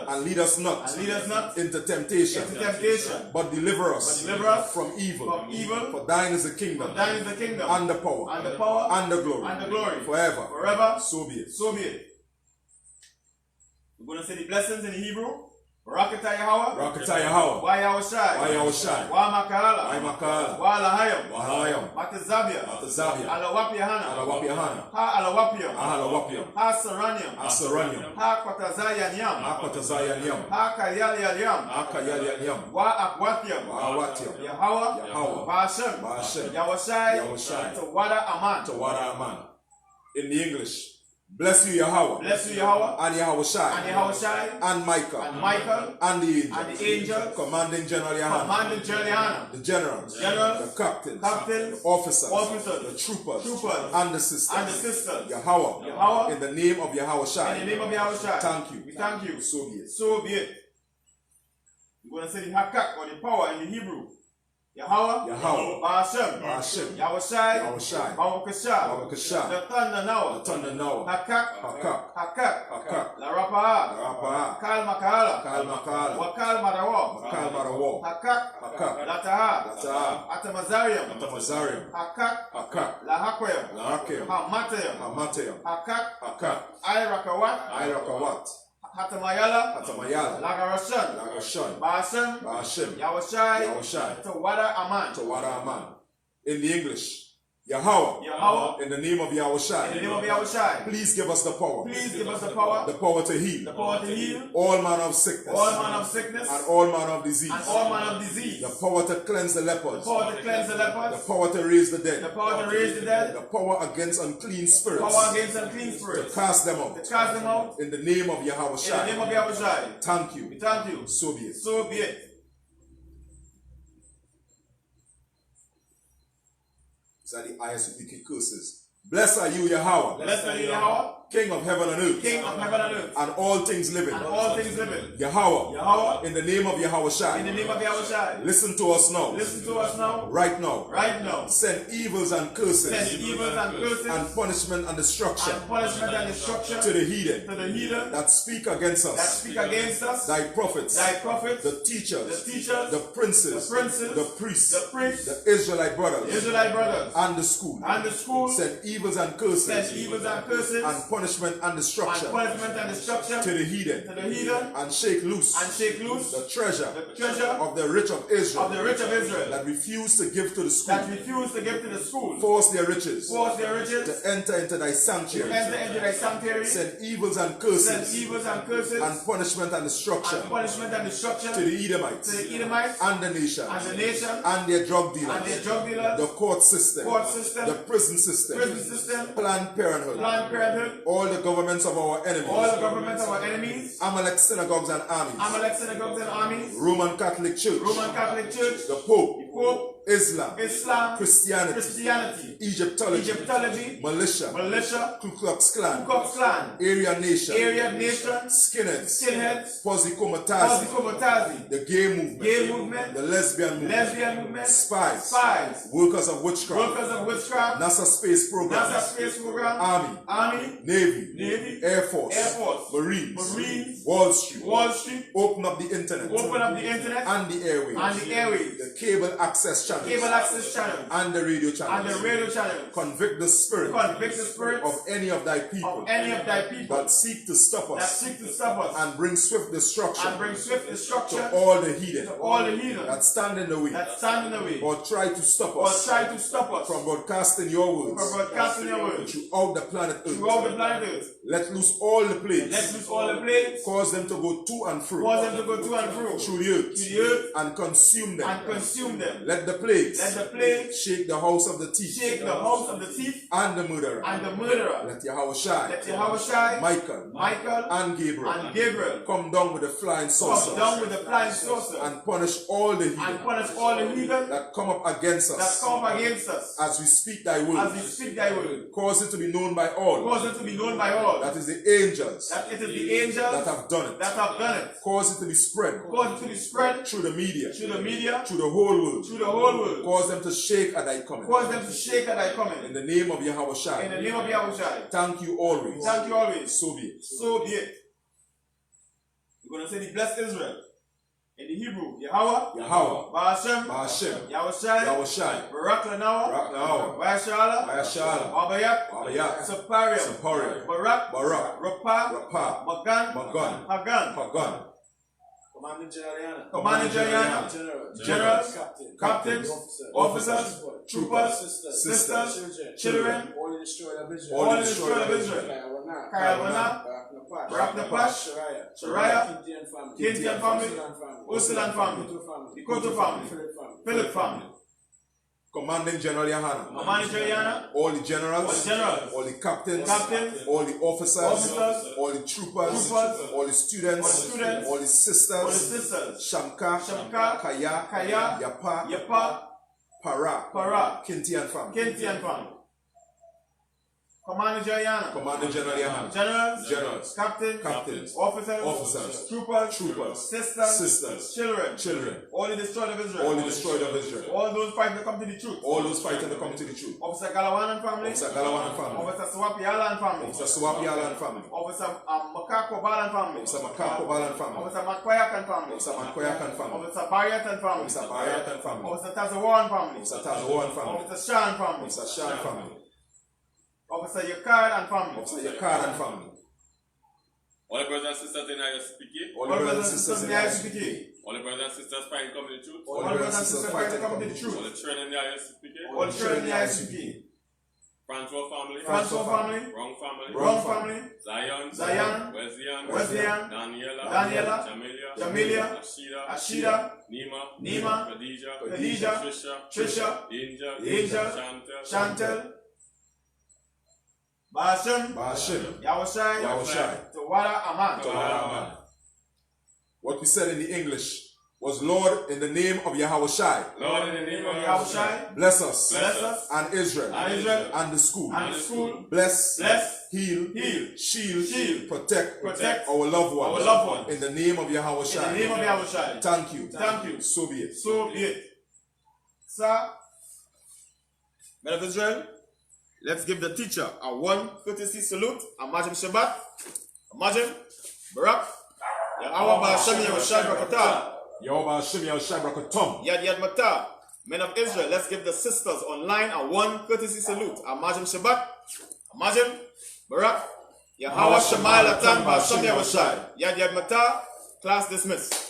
And lead us not into temptation, but deliver us from evil. For thine is the kingdom, and the power, and the glory, forever. So be it. We're going to say the blessings in the Hebrew. Rakata Yahweh. Wa Yahushai. Wa Makala. Wa Lahayam. Matazabia. Alawapiahana. Ha Alawapiam. Ha Saraniam. Ha Kwatazaya Nyam. Ha Kayali Yam. Wa Akwatiam. Yahweh. Bashem. Yahushai. Tawada Aman. In the English. Bless you, Yahweh. And Yahushai. And Michael. And the angels. Commanding General Yahana. The generals. The captains. The officers. The troopers. And the sisters. Yahweh. In the name of Yahushai. Thank you. So be it. We're going to say the Hakak or the power in the Hebrew. Yahweh, Ba'ashem, Yahushai, Bawakasha, the thunder now, Hakak, La Rapa'a, Kal Makala, Wakal Marawa, Hakak, Lataha, Atamazarium, Hakak, La Hakwayam, Hamatayam, Hakak, Irakawat, Hatamayala, Lagarashan, Ba'ashem, Yahushai, Tawada Aman. In the English, Yahweh, in the name of Yahushai, please give us the power. The power to heal. All manner of sickness. And all manner of disease. The power to cleanse the lepers. The power to raise the dead. The power against unclean spirits. To cast them out. In the name of Yahushai. Thank you. So be it. These are the ISUPK curses. Blessed are you, Yahweh. Blessed are you, Yahweh, King of heaven and earth. King of heaven and earth, And all things living. and all things living. Yahweh. Yahweh, In the name of Yahweh in Shai. the name of Yahweh, Listen to us now. listen to us now, Right now. right now. Send evils and curses. Send evils and curses, And punishment and destruction. and punishment and destruction To the heathen. to the heathen That speak against that us. speak against us, Thy prophets. thy prophets, The teachers. the teachers, The princes. the princes, The priests. the priests, The Israelite brothers. Israelite brothers, And the school. and the school, Send evils and curses. send evils and curses, And punishment and and destruction. punishment and destruction To the heathen. to the heathen, And shake loose. and shake loose The treasure. the treasure Of the rich of Israel. of the rich of Israel That refuse to give to the school. that refuse to give to the school, Force their riches. force their riches, To enter into thy sanctuary. enter into thy sanctuary, Send evils and send curses. evils and curses, And punishment and destruction. and punishment and destruction To to the Edomites. the Edomites, And the nations. and the nation, And their drug and dealers. their drug dealers, The court system. court system, The prison system. prison system, Planned Parenthood. Planned Parenthood, All the governments of our enemies. all the governments of our enemies, Amalek synagogues and armies. Amalek synagogues and armies, Roman Catholic Church. Roman Catholic Church, The Pope. Pope, Islam. Islam, Christianity. Christianity, Egyptology. Egyptology, Militia. militia, Ku Klux Klan. Ku Klux Klan, Aryan Nation. Aryan Nation, Skinheads. skinheads, Pozikomatazi. Kozikomotazi, The gay movement. gay movement, The lesbian movement. lesbian movement, Spies. spies, Workers of witchcraft. workers of witchcraft, NASA space program. NASA space program, Army. army, Navy. Navy, Air Force. Air Force, Marines. Marines, Wall Street. Wall Street, Open up the internet. open up the internet And the airwaves. and the airways, The cable access channels. cable access channels, And the radio and channels. the radio channels. Convict the spirit Convict the spirits of any of thy people of any of thy people that seek to stop that us seek to stop us and bring swift destruction and bring swift destruction to all the heathen to all the heathen that stand in the way that stand in the way or try to stop or us try to stop us from broadcasting your from words broadcasting your words throughout the planet throughout the Earth. planet Earth. Let loose all the Let plagues, loose all the plagues, cause them to go to and fro cause them to go to and fro through the earth to the earth and consume them. and consume them. Let the plagues Let the plague shake the house of the thief shake the house of the thief and the murderer. and the murderer. Let Yahweh Shai, Let Yahweh, Michael, Michael, and Gabriel and Gabriel come down with the flying come saucers down with the flying saucer and punish all the and heathen punish all the heathen that come up against that us come up against us as we speak thy as we word. speak thy word. Cause it to be known by all Cause it to be known by all that is the angels that it is the angels that have done it. that have done it. Cause it to be spread Cause it to be spread through the media, through the media, through the whole world. through the whole world. Cause them to shake at thy coming. Cause them to shake at thy In coming. the name of Yahweh In the Shai, name of Yahweh. thank you always. Thank you always. So be it. So be it. We're going to say the blessed Israel. In the Hebrew, Yahweh, Yahweh, Ba'ashem, Ba'ashem, Yahweh, Yahweh Shai, Barak Lanawa, Barak Nahawah, Vayashala, Vayashala, Abayak, Abayak, Saparium, Saparium, Barak, Barak, Rapa, Rapa, Magan, Magan, Hagan, Pagan, Commanding General, Commanding General, Generals, Captains, Officers, Troopers, Sisters, Children, all the destroyed of Israel, all the destroyed of Israel, Kayalwana, Barak Napash, Shariah, Kintian family, Ursulan family, the Koto family, Philip family, Commanding General Yahana, Commanding General, all the generals, all the generals, all the captains, captains, all the officers, officers, all the troopers, troopers, all the students, all the students, all the all the sisters, sisters, Shamka, Shamka, Kaya, Kaya, Yapa, Yapa, Para, Para, Kinti and family. Kintian family, Commanding General, Commanding General Yahana, generals, generals, captains, captains, officers, officers, troopers, troopers, sisters, sisters, children, children, all the destroyed of Israel, all the destroyed of Israel, all those fighting to come to the truth, all those fighting to come to the truth. Officer Galawan and family, Officer Galawan and family, Officer Swapi Yala and family, Officer Suwapi Yala and family, Officer Makako Bal and family, Officer Makako Bal and family, Officer Makwayak and family, Officer Makoyak and family, Officer Barriat and family, Officer Bayat and family, Officer Tazawa and family, Officer Tazawa and family, Officer Shah and family, Officer Shah and family, Officer Yakar and family, Officer Yakar and family, All the brothers and sisters in ISPK, all the brothers and sisters in the ISPK, all the brothers and sisters fighting coming to the truth, all the brothers and sisters fighting to come to the all truth, the children in the ISPK, all the children in the ICP, Francois family, Francois family, Wrong family, Wrong family, Zion, Zion, Wesleyan, Daniela, Jamelia, Jamilia, Ashida, Nima, Khadija, Trisha, Angel, Chantel, Ba'ashem, Ba'ashem, Yahweh, Yahweh Shai, Tawara Aman. Tawara Aman. What we said in the English was, Lord, in the name of Yahushai, Lord, in the name of Yahushai, bless us, bless us, and Israel, and the school, bless, heal, heal, shield, protect, protect our loved ones, our loved ones. in the name of Yahushai. In the name of Yahushai. Thank you. Thank you. So be it. So be it. Sir, men of Israel, let's give the teacher a one courtesy salute. Amajim Shabbat, Amajim, Barak, Yahweh Ba'ashem Yahushai Barakatah, Yahweh Hashem Yahushai Barakatom. Yad Yad Matah. Men of Israel, let's give the sisters online a one courtesy salute. Amajim Shabbat, Amajim, Barak, Yahweh Shemai Latan Ba'ashem Yahushai, Yad Yad Matah. Class dismissed.